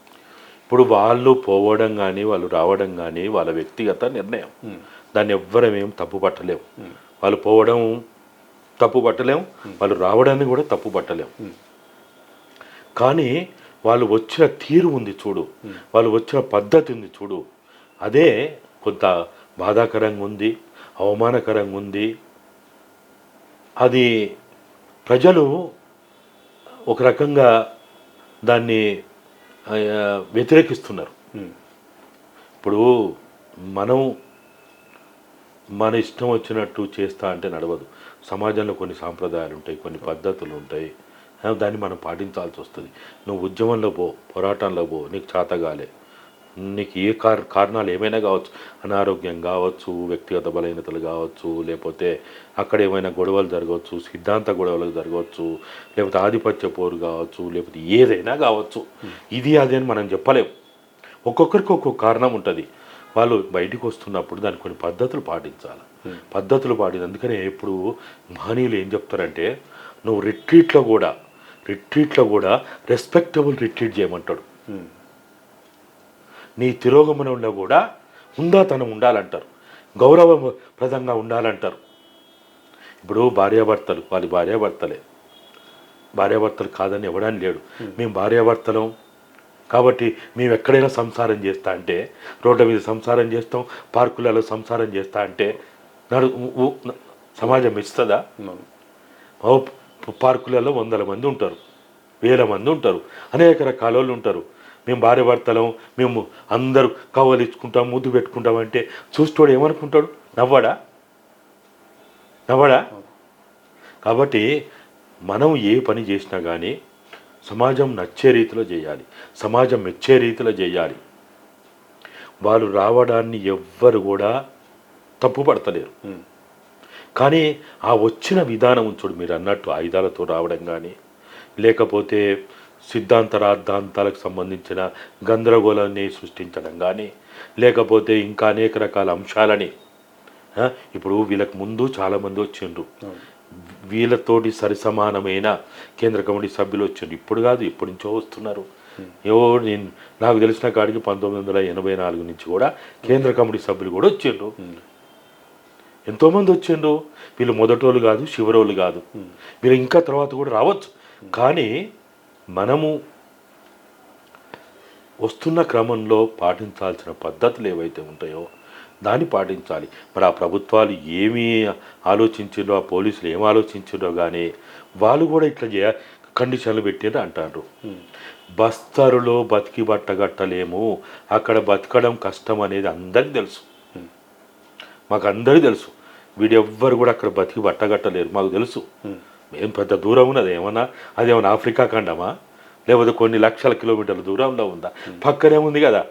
ఇప్పుడు వాళ్ళు పోవడం కానీ వాళ్ళు రావడం కానీ వాళ్ళ వ్యక్తిగత నిర్ణయం. దాన్ని ఎవ్వరమేం తప్పు పట్టలేము. వాళ్ళు పోవడం తప్పు పట్టలేము, వాళ్ళు రావడాన్ని కూడా తప్పు పట్టలేము. కానీ వాళ్ళు వచ్చిన తీరు ఉంది చూడు, వాళ్ళు వచ్చిన పద్ధతి ఉంది చూడు, అదే కొంత బాధాకరంగా ఉంది, అవమానకరంగా ఉంది. అది ప్రజలు ఒక రకంగా దాన్ని వ్యతిరేకిస్తున్నారు. ఇప్పుడు మన ఇష్టం వచ్చినట్టు చేస్తా అంటే నడవదు. సమాజంలో కొన్ని సాంప్రదాయాలు ఉంటాయి, కొన్ని పద్ధతులు ఉంటాయి, దాన్ని మనం పాటించాల్సి వస్తుంది. నువ్వు ఉద్యమంలో పో, పోరాటంలో పో, నీకు చేతగాలే, నీకు ఏ కారణాలు ఏమైనా కావచ్చు, అనారోగ్యం కావచ్చు, వ్యక్తిగత బలహీనతలు కావచ్చు, లేకపోతే అక్కడ ఏమైనా గొడవలు జరగవచ్చు, సిద్ధాంత గొడవలు జరగవచ్చు, లేకపోతే ఆధిపత్య పోరు కావచ్చు, లేకపోతే ఏదైనా కావచ్చు. ఇది అదే అని మనం చెప్పలేము. ఒక్కొక్కరికి ఒక్కొక్క కారణం ఉంటుంది. వాళ్ళు బయటికి వస్తున్నప్పుడు దానికి కొన్ని పద్ధతులు పాటించాలి. పద్ధతులు అందుకనే ఇప్పుడు మహనీయులు ఏం చెప్తారంటే, నువ్వు రిట్రీట్లో కూడా రెస్పెక్టబుల్ రిట్రీట్ చేయమంటాడు. నీ తిరోగమనంలో కూడా హుందాతనం ఉండాలంటారు, గౌరవప్రదంగా ఉండాలంటారు. ఇప్పుడు భార్యాభర్తలు వాళ్ళ భార్యాభర్తలు కాదని ఎవడని లేడు. మేము భార్యాభర్తలం కాబట్టి మేము ఎక్కడైనా సంసారం చేస్తా అంటే, రోడ్ల మీద సంసారం చేస్తాం, పార్కులలో సంసారం చేస్తా అంటే సమాజం ఇస్తుందా? పార్కులలో 100 మంది ఉంటారు, 1000 మంది ఉంటారు, అనేక రకాల వాళ్ళు ఉంటారు. మేము భార్యాభర్తలం, మేము అందరూ కవ్వలిచ్చుకుంటాం, ముద్దు పెట్టుకుంటాం అంటే చూస్తోడు ఏమనుకుంటాడు? నవ్వడా? కాబట్టి మనం ఏ పని చేసినా కానీ సమాజం నచ్చే రీతిలో చేయాలి, సమాజం మెచ్చే రీతిలో చేయాలి. వాళ్ళు రావడాన్ని ఎవ్వరు కూడా తప్పు పడతలేరు. కానీ ఆ వచ్చిన విధానం చూడు, మీరు అన్నట్టు ఆయుధాలతో రావడం కానీ, లేకపోతే సిద్ధాంత రాద్ధాంతాలకు సంబంధించిన గందరగోళాన్ని సృష్టించడం కానీ, లేకపోతే ఇంకా అనేక రకాల అంశాలని, ఇప్పుడు వీళ్ళకి ముందు చాలామంది వచ్చిండ్రు, వీళ్ళతోటి సరిసమానమైన కేంద్ర కమిటీ సభ్యులు వచ్చిండ్రు. ఇప్పుడు కాదు, ఎప్పటి నుంచో వస్తున్నారు. నాకు తెలిసిన కాడికి 1984 నుంచి కూడా కేంద్ర కమిటీ సభ్యులు కూడా వచ్చిండ్రు. ఎంతోమంది వచ్చిండ్రు. వీళ్ళు మొదటోళ్ళు కాదు, చివరోళ్ళు కాదు, వీళ్ళు ఇంకా తర్వాత కూడా రావచ్చు. కానీ మనము వస్తున్న క్రమంలో పాటించాల్సిన పద్ధతులు ఏవైతే ఉంటాయో దాన్ని పాటించాలి. మరి ఆ ప్రభుత్వాలు ఏమి ఆలోచించిండ్రో, ఆ పోలీసులు ఏం ఆలోచించిండ్రో కానీ వాళ్ళు కూడా ఇట్లా కండిషన్లు పెట్టిండ్రు అంటారు. బస్తరులో బతికి బట్టగట్టలేము, అక్కడ బతకడం కష్టం అనేది అందరికీ తెలుసు, మాకు అందరికీ తెలుసు. వీడెవ్వరు కూడా అక్కడ బతికి బట్టగట్టలేరు, మాకు తెలుసు. ఏం పెద్ద దూరం ఉన్నది, అదేమన్నా ఆఫ్రికా ఖండమా, లేకపోతే కొన్ని లక్షల కిలోమీటర్ల దూరంలో ఉందా? పక్కనే ఉంది కదా.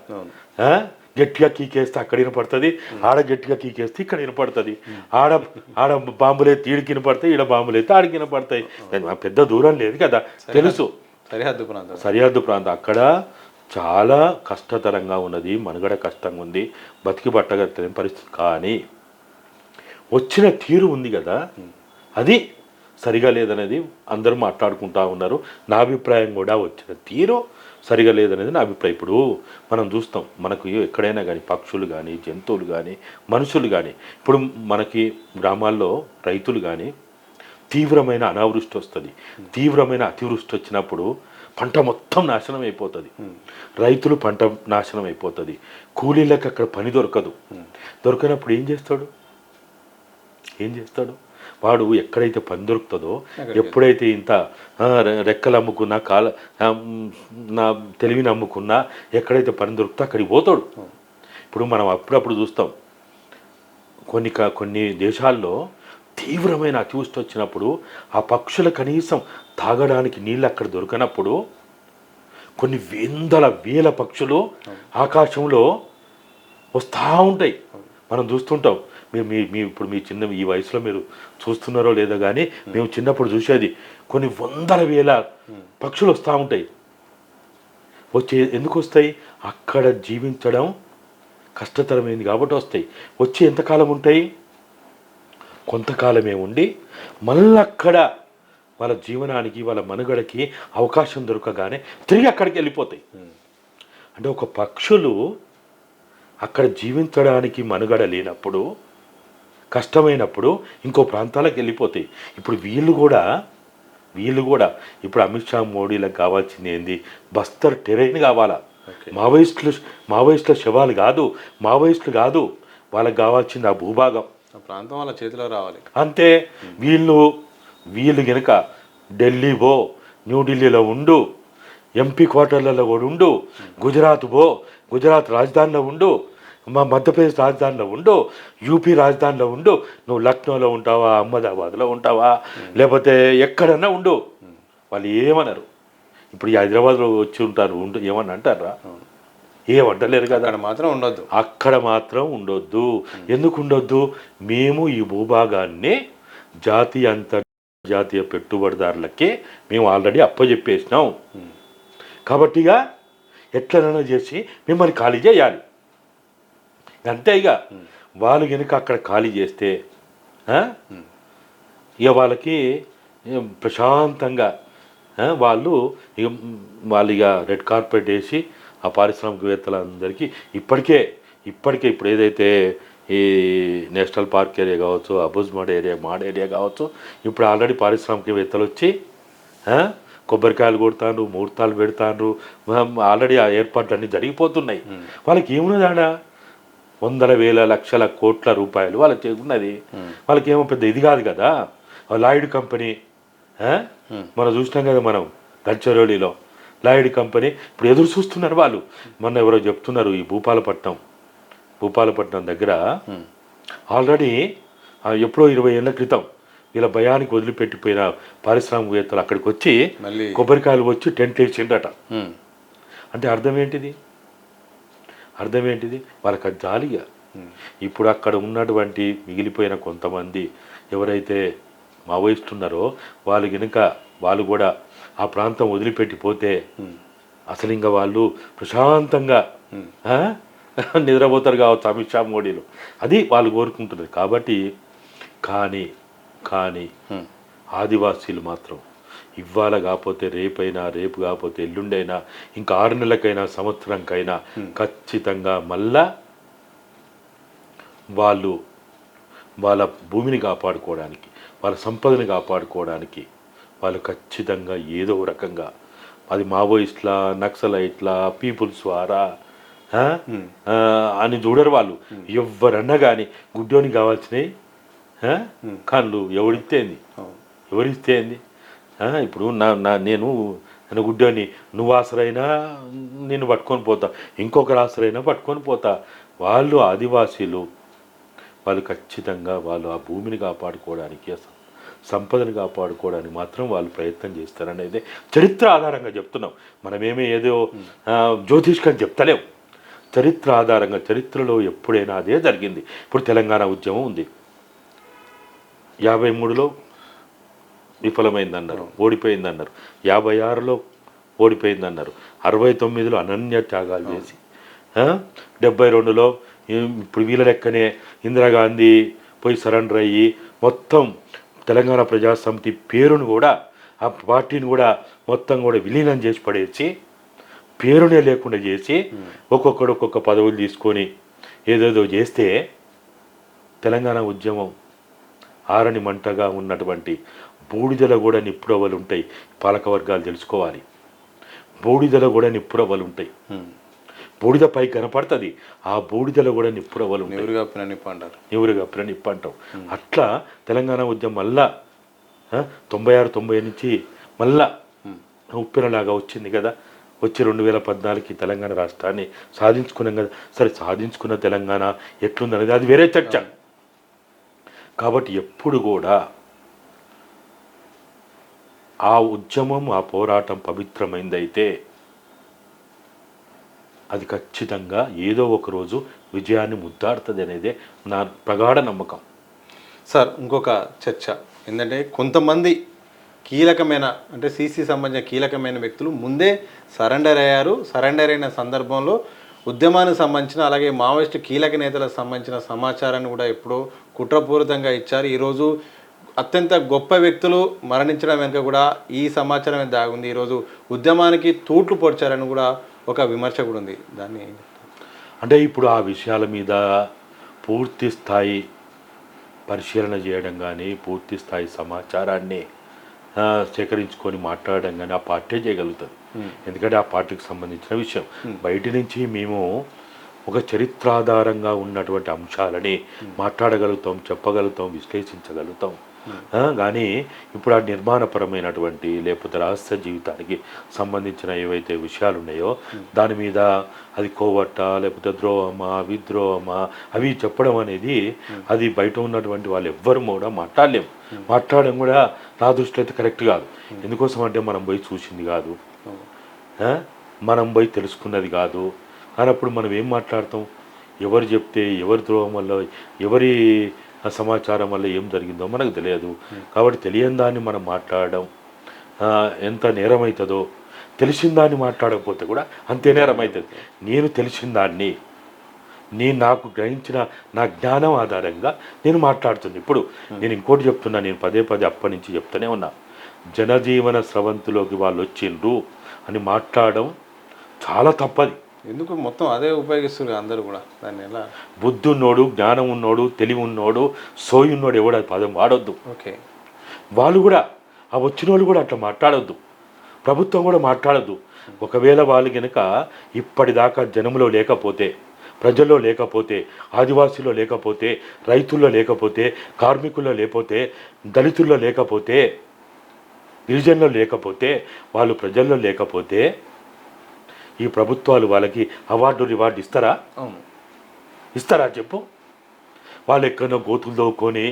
గట్టిగా కీకేస్తే అక్కడ వినపడుతుంది, ఆడ గట్టిగా కీకేస్తే ఇక్కడ వినపడుతుంది, ఆడ బాంబులు ఎత్తి ఈడికి వినపడతాయి, ఈడ బాంబులు ఎత్తి ఆడికి వినపడతాయి. పెద్ద దూరం లేదు కదా, తెలుసు. సరిహద్దు ప్రాంతం అక్కడ చాలా కష్టతరంగా ఉన్నది, మనుగడ కష్టంగా ఉంది, బతికి బట్టగట్టలేని పరిస్థితి. కానీ వచ్చిన తీరు ఉంది కదా, అది సరిగా లేదనేది అందరూ మాట్లాడుకుంటా ఉన్నారు. నా అభిప్రాయం కూడా వచ్చిన తీరు సరిగా లేదనేది నా అభిప్రాయం. ఇప్పుడు మనం చూస్తాం, మనకు ఎక్కడైనా కానీ పక్షులు కానీ, జంతువులు కానీ, మనుషులు కానీ, ఇప్పుడు మనకి గ్రామాల్లో రైతులు కానీ తీవ్రమైన అనావృష్టి వస్తుంది, తీవ్రమైన అతివృష్టి వచ్చినప్పుడు పంట మొత్తం నాశనం అయిపోతుంది, రైతులు పంట నాశనం అయిపోతుంది, కూలీలకు అక్కడ పని దొరకనప్పుడు ఏం చేస్తాడు? వాడు ఎక్కడైతే పని దొరుకుతుందో, ఎప్పుడైతే ఇంత రెక్కలు అమ్ముకున్నా, నా తెలివిని అమ్ముకున్నా, ఎక్కడైతే పని దొరుకుతుందో అక్కడికి పోతాడు. ఇప్పుడు మనం అప్పుడప్పుడు చూస్తాం, కొన్ని దేశాల్లో తీవ్రమైన అతివృష్టి వచ్చినప్పుడు ఆ పక్షుల కనీసం తాగడానికి నీళ్ళు అక్కడ దొరకనప్పుడు కొన్ని వేల పక్షులు ఆకాశంలో వస్తూ ఉంటాయి, మనం చూస్తుంటాం. మీరు మీ మీ ఇప్పుడు మీ చిన్న ఈ వయసులో మీరు చూస్తున్నారో లేదో కానీ మేము చిన్నప్పుడు చూసేది కొన్ని వందల వేల పక్షులు వస్తూ ఉంటాయి. ఎందుకు వస్తాయి? అక్కడ జీవించడం కష్టతరమైంది కాబట్టి వస్తాయి. వచ్చి ఎంతకాలం ఉంటాయి? కొంతకాలమే ఉండి మళ్ళీ అక్కడ వాళ్ళ జీవనానికి వాళ్ళ మనుగడకి అవకాశం దొరకగానే తిరిగి అక్కడికి వెళ్ళిపోతాయి. అంటే ఒక పక్షులు అక్కడ జీవించడానికి మనుగడ లేనప్పుడు, కష్టమైనప్పుడు ఇంకో ప్రాంతాలకు వెళ్ళిపోతాయి. ఇప్పుడు వీళ్ళు కూడా ఇప్పుడు అమిత్ షా మోడీలకు కావాల్సింది ఏంది? బస్తర్ టెరైన్ కావాలా. మావోయిస్టుల శవాలు కాదు, మావోయిస్టులు కాదు, వాళ్ళకి కావాల్సింది ఆ భూభాగం, ఆ ప్రాంతం వాళ్ళ చేతిలో రావాలి అంతే. వీళ్ళు కనుక ఢిల్లీ పో, న్యూఢిల్లీలో ఉండు, ఎంపీ క్వార్టర్లలో కూడా ఉండు, గుజరాత్ రాజధానిలో ఉండు, మధ్యప్రదేశ్ రాజధానిలో ఉండు, యూపీ రాజధానిలో ఉండు, నువ్వు లక్నోలో ఉంటావా, అహ్మదాబాద్లో ఉంటావా, లేకపోతే ఎక్కడన్నా ఉండు, వాళ్ళు ఏమనరు. ఇప్పుడు ఈ హైదరాబాద్లో వచ్చి ఉంటారు, ఏమన్నా అంటారా? ఏమంటలేరు కదా. అక్కడ మాత్రం ఉండొద్దు. ఎందుకు ఉండొద్దు? మేము ఈ భూభాగాన్ని అంతర్జాతీయ పెట్టుబడిదారులకి మేము ఆల్రెడీ అప్పచెప్పేసినాం కాబట్టిగా ఎట్లనైనా చేసి మిమ్మల్ని ఖాళీ చేయాలి, అంతే. ఇక వాళ్ళు కనుక అక్కడ ఖాళీ చేస్తే ఇక వాళ్ళకి ప్రశాంతంగా వాళ్ళు ఇక రెడ్ కార్పెట్ వేసి ఆ పారిశ్రామికవేత్తలందరికీ ఇప్పటికే ఇప్పుడు ఏదైతే ఈ నేషనల్ పార్క్ ఏరియా కావచ్చు, అబుజ్ మాడ్ ఏరియా కావచ్చు, ఇప్పుడు ఆల్రెడీ పారిశ్రామికవేత్తలు వచ్చి కొబ్బరికాయలు కొడతాను, ముహూర్తాలు పెడతాను, ఆల్రెడీ ఆ ఏర్పాట్లు అన్నీ జరిగిపోతున్నాయి. వాళ్ళకి ఏమున్నది ఆడ? వందల వేల లక్షల కోట్ల రూపాయలు వాళ్ళకి ఉన్నది. వాళ్ళకి ఏమో పెద్ద ఇది కాదు కదా. లాయిడ్ కంపెనీ మనం చూసినాం కదా, మనం గడ్చరోలిలో లాయిడ్ కంపెనీ ఇప్పుడు ఎదురు చూస్తున్నారు వాళ్ళు. మొన్న ఎవరో చెప్తున్నారు, ఈ భూపాలపట్నం దగ్గర ఆల్రెడీ ఎప్పుడో 20 ఏళ్ళ క్రితం వీళ్ళ భయానికి వదిలిపెట్టిపోయిన పారిశ్రామికవేత్తలు అక్కడికి వచ్చి కొబ్బరికాయలు వచ్చి టెంట్ వేసిండట. అంటే అర్థం ఏంటిది? వాళ్ళకి అది జాలిగా. ఇప్పుడు అక్కడ ఉన్నటువంటి మిగిలిపోయిన కొంతమంది ఎవరైతే మావోయిస్టున్నారో వాళ్ళు కూడా ఆ ప్రాంతం వదిలిపెట్టిపోతే అసలు ఇంకా వాళ్ళు ప్రశాంతంగా నిద్రపోతారు కావచ్చు అమిత్ షా మోడీలు. అది వాళ్ళు కోరుకుంటున్నారు. కాబట్టి కానీ ఆదివాసీలు మాత్రం ఇవాళ కాకపోతే రేపు కాకపోతే ఎల్లుండైనా ఇంకా 6 నెలలకైనా సంవత్సరంకైనా ఖచ్చితంగా మళ్ళా వాళ్ళ భూమిని కాపాడుకోవడానికి, వాళ్ళ సంపదని కాపాడుకోవడానికి వాళ్ళు ఖచ్చితంగా ఏదో రకంగా, అది మావోయిస్ట్లా, నక్సలైట్లా, పీపుల్స్ వారా అని చూడరు వాళ్ళు. ఎవరన్నా కానీ గుడ్డోని కావాల్సినవి కళ్ళు ఎవరిస్తే ఏంది? ఇప్పుడు నేను గుడ్డోని, నువ్వు ఆసరైనా నేను పట్టుకొని పోతా, ఇంకొకరు ఆసరైనా పట్టుకొని పోతా. వాళ్ళు ఆదివాసీలు, వాళ్ళు ఖచ్చితంగా వాళ్ళు ఆ భూమిని కాపాడుకోవడానికి, సంపదను కాపాడుకోవడానికి మాత్రం వాళ్ళు ప్రయత్నం చేస్తారనేది చరిత్ర ఆధారంగా చెప్తున్నాం. మనమేమీ ఏదో జ్యోతిష్కం చెప్తలేం. చరిత్ర ఆధారంగా, చరిత్రలో ఎప్పుడైనా అదే జరిగింది. ఇప్పుడు తెలంగాణ ఉద్యమం ఉంది, 53లో విఫలమైందన్నారు, ఓడిపోయిందన్నారు, 56లో ఓడిపోయిందన్నారు, 69లో అనన్య త్యాగాలు చేసి 72లో ఇప్పుడు వీళ్ళ లెక్కనే ఇందిరాగాంధీ పోయి సరెండర్ అయ్యి మొత్తం తెలంగాణ ప్రజాసమితి పేరును కూడా, ఆ పార్టీని కూడా మొత్తం కూడా విలీనం చేసి పడేసి, పేరునే లేకుండా చేసి ఒక్కొక్కడు ఒక్కొక్క పదవులు తీసుకొని ఏదేదో చేస్తే తెలంగాణ ఉద్యమం ఆరని మంటగా ఉన్నటువంటి బూడిదలో కూడా నిప్పురవ్వలు ఉంటాయి. పాలకవర్గాలు తెలుసుకోవాలి, బూడిదలో కూడా నిప్పురవ్వలు ఉంటాయి. బూడిద పై కనపడుతుంది, ఆ బూడిదలో కూడా నిప్పురవ్వలు ఉంటాయి. ఎవరు కప్పిన నిప్పు అంటాం. అట్లా తెలంగాణ ఉద్యమం మళ్ళా 96-90 నుంచి మళ్ళా ఉప్పెనలాగా వచ్చింది కదా. వచ్చి 2014కి తెలంగాణ రాష్ట్రాన్ని సాధించుకున్నాం కదా. సరే, సాధించుకున్న తెలంగాణ ఎట్లుందనేది అది వేరే చర్చ. కాబట్టి ఎప్పుడు కూడా ఆ ఉద్యమం, ఆ పోరాటం పవిత్రమైందైతే అది ఖచ్చితంగా ఏదో ఒక రోజు విజయాన్ని ముద్దాడుతుంది అనేదే నా ప్రగాఢ నమ్మకం. సార్ ఇంకొక చర్చ ఏంటంటే కొంతమంది కీలకమైన అంటే సీసీ సంబంధించిన కీలకమైన వ్యక్తులు ముందే సరెండర్ అయ్యారు. సరెండర్ అయిన సందర్భంలో ఉద్యమానికి సంబంధించిన అలాగే మావోయిస్టు కీలక నేతలకు సంబంధించిన సమాచారాన్ని కూడా ఎప్పుడో కుట్రపూరితంగా ఇచ్చారు. ఈరోజు అత్యంత గొప్ప వ్యక్తులు మరణించడం వెనుక కూడా ఈ సమాచారమే దాగుంది. ఈరోజు ఉద్యమానికి తూట్లు పొడిచారని కూడా ఒక విమర్శ కూడా ఉంది. దాన్ని అంటే ఇప్పుడు ఆ విషయాల మీద పూర్తి స్థాయి పరిశీలన చేయడం కానీ పూర్తి స్థాయి సమాచారాన్ని సేకరించుకొని మాట్లాడడం కానీ ఆ పార్టీ చేయగలుగుతుంది. ఎందుకంటే ఆ పార్టీకి సంబంధించిన విషయం బయటి నుంచి మేము ఒక చరిత్రాధారంగా ఉన్నటువంటి అంశాలని మాట్లాడగలుగుతాం, చెప్పగలుగుతాం, విశ్లేషించగలుగుతాం. కానీ ఇప్పుడు ఆ నిర్మాణపరమైనటువంటి లేకపోతే రహస్య జీవితానికి సంబంధించిన ఏవైతే విషయాలు ఉన్నాయో దాని మీద అది కోవట్ట లేకపోతే ద్రోహమా విద్రోహమా అవి చెప్పడం అనేది అది బయట ఉన్నటువంటి వాళ్ళు ఎవ్వరు కూడా మాట్లాడడం కూడా నా దృష్టిలో అయితే కరెక్ట్ కాదు. ఎందుకోసం అంటే మనం పోయి చూసింది కాదు, మనం పోయి తెలుసుకున్నది కాదు. కానప్పుడు మనం ఏం మాట్లాడతాం? ఎవరు చెప్తే ఎవరి ద్రోహం వల్ల ఎవరి సమాచారం వల్ల ఏం జరిగిందో మనకు తెలియదు. కాబట్టి తెలియని దాన్ని మనం మాట్లాడడం ఎంత నేరం అవుతుందో, తెలిసిన దాన్ని మాట్లాడకపోతే కూడా అంతే నేరం అవుతుంది. నేను తెలిసిన దాన్ని నాకు గ్రహించిన నా జ్ఞానం ఆధారంగా నేను మాట్లాడుతుంది. ఇప్పుడు నేను ఇంకోటి చెప్తున్నా, నేను పదే అప్పటి నుంచి చెప్తూనే ఉన్నా, జనజీవన స్రవంతిలోకి వాళ్ళు వచ్చిండ్రు అని మాట్లాడడం చాలా తప్పది. ఎందుకు మొత్తం అదే ఉపయోగిస్తున్నారు అందరూ కూడా దాన్ని. ఎలా బుద్ధి ఉన్నోడు, జ్ఞానం ఉన్నోడు, తెలివి ఉన్నోడు, సోయి ఉన్నోడు ఎవడు అది పదం వాడొద్దు. ఓకే, వాళ్ళు కూడా ఆ వచ్చిన వాళ్ళు కూడా అట్లా మాట్లాడొద్దు, ప్రభుత్వం కూడా మాట్లాడొద్దు. ఒకవేళ వాళ్ళు కనుక ఇప్పటిదాకా జనంలో లేకపోతే, ప్రజల్లో లేకపోతే, ఆదివాసీలో లేకపోతే, రైతుల్లో లేకపోతే, కార్మికుల్లో లేకపోతే, దళితుల్లో లేకపోతే, గిరిజనుల్లో లేకపోతే, వాళ్ళు ప్రజల్లో లేకపోతే ఈ ప్రభుత్వాలు వాళ్ళకి రివార్డు ఇస్తారా? ఇస్తారా చెప్పు? వాళ్ళు ఎక్కడో గోతులు తవ్వుకొని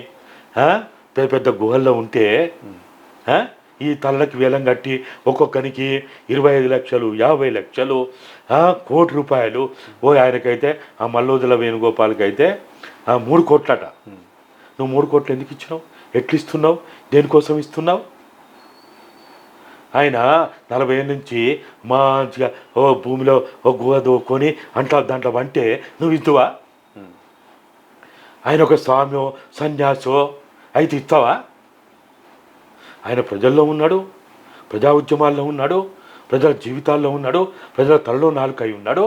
పెద్ద పెద్ద గుహల్లో ఉంటే ఈ తలకి వేలం కట్టి ఒక్కొక్కరికి 25 లక్షలు 50 లక్షలు ₹1 కోటి. ఆయనకైతే ఆ మల్లోదుల వేణుగోపాల్కి అయితే 3 కోట్లట. నువ్వు 3 కోట్లు ఎందుకు ఇచ్చినావు? ఎట్లు ఇస్తున్నావు? దేనికోసం ఇస్తున్నావు? ఆయన 40 ఏళ్ళ నుంచి మంచిగా భూమిలో గుహ దోకొని దాంట్లో వంటే నువ్వు ఇద్దువా? ఆయన ఒక స్వామో సన్యాసో అయితే ఇస్తావా? ఆయన ప్రజల్లో ఉన్నాడు, ప్రజా ఉద్యమాల్లో ఉన్నాడు, ప్రజల జీవితాల్లో ఉన్నాడు, ప్రజల తలలో నాలుకై ఉన్నాడు,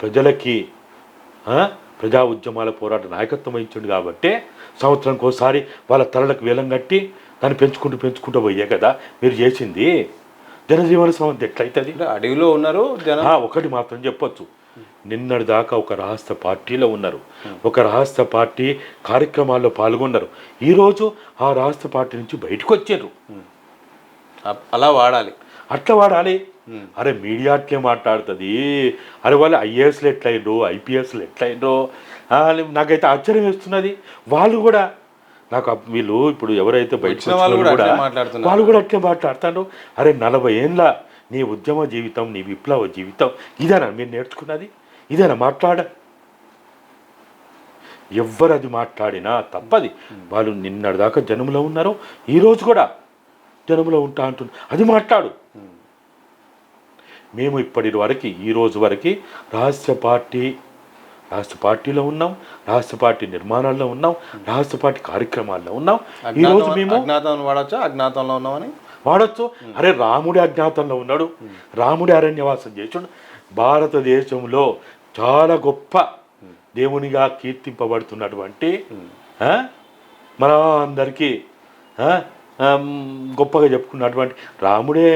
ప్రజలకి ప్రజా ఉద్యమాల పోరాట నాయకత్వం వహించండు. కాబట్టి సంవత్సరానికి ఒకసారి వాళ్ళ తలలకు వేలం కట్టి దాన్ని పెంచుకుంటూ పోయే కదా మీరు చేసింది. జనజీవన స్రవంతి ఎట్లయితుంది? అడవిలో ఉన్నారు. ఒకటి మాత్రం చెప్పొచ్చు, నిన్నటి దాకా ఒక రహస్య పార్టీలో ఉన్నారు, ఒక రహస్య పార్టీ కార్యక్రమాల్లో పాల్గొన్నారు. ఈరోజు ఆ రహస్య పార్టీ నుంచి బయటకు వచ్చారు. అలా వాడాలి, అట్లా వాడాలి. అరే మీడియా అట్లే మాట్లాడుతుంది. అరే వాళ్ళు ఐఏఎస్లు ఎట్లయినరో, ఐపీఎస్లు ఎట్లయినరో నాకైతే ఆశ్చర్యం వేస్తున్నది. వాళ్ళు కూడా నాకు వీళ్ళు ఇప్పుడు ఎవరైతే బయట వాళ్ళు కూడా అట్లే మాట్లాడుతారు. అరే 40 ఏళ్ళ నీ ఉద్యమ జీవితం, నీ విప్లవ జీవితం ఇదేనా మీరు నేర్చుకున్నది? ఇదేనా మాట్లాడ? ఎవ్వరు అది మాట్లాడినా తప్పది. వాళ్ళు నిన్నటిదాకా జనంలో ఉన్నారు, ఈరోజు కూడా జనంలో ఉంటా అంటున్నారు. అది మాట్లాడు. మేము ఇప్పటి వరకు ఈ రోజు వరకు రహస్య పార్టీలో ఉన్నాం, రహస్య పార్టీ నిర్మాణాల్లో ఉన్నాం, రహస్య పార్టీ కార్యక్రమాల్లో ఉన్నాం. ఈరోజు మేము అజ్ఞాతంలో ఉన్నామని వాడచ్చు. అరే రాముడి అజ్ఞాతంలో ఉన్నాడు, రాముడి అరణ్యవాసం చేసాడు. భారతదేశంలో చాలా గొప్ప దేవునిగా కీర్తింపబడుతున్నటువంటి మన అందరికీ గొప్పగా చెప్పుకున్నటువంటి రాముడే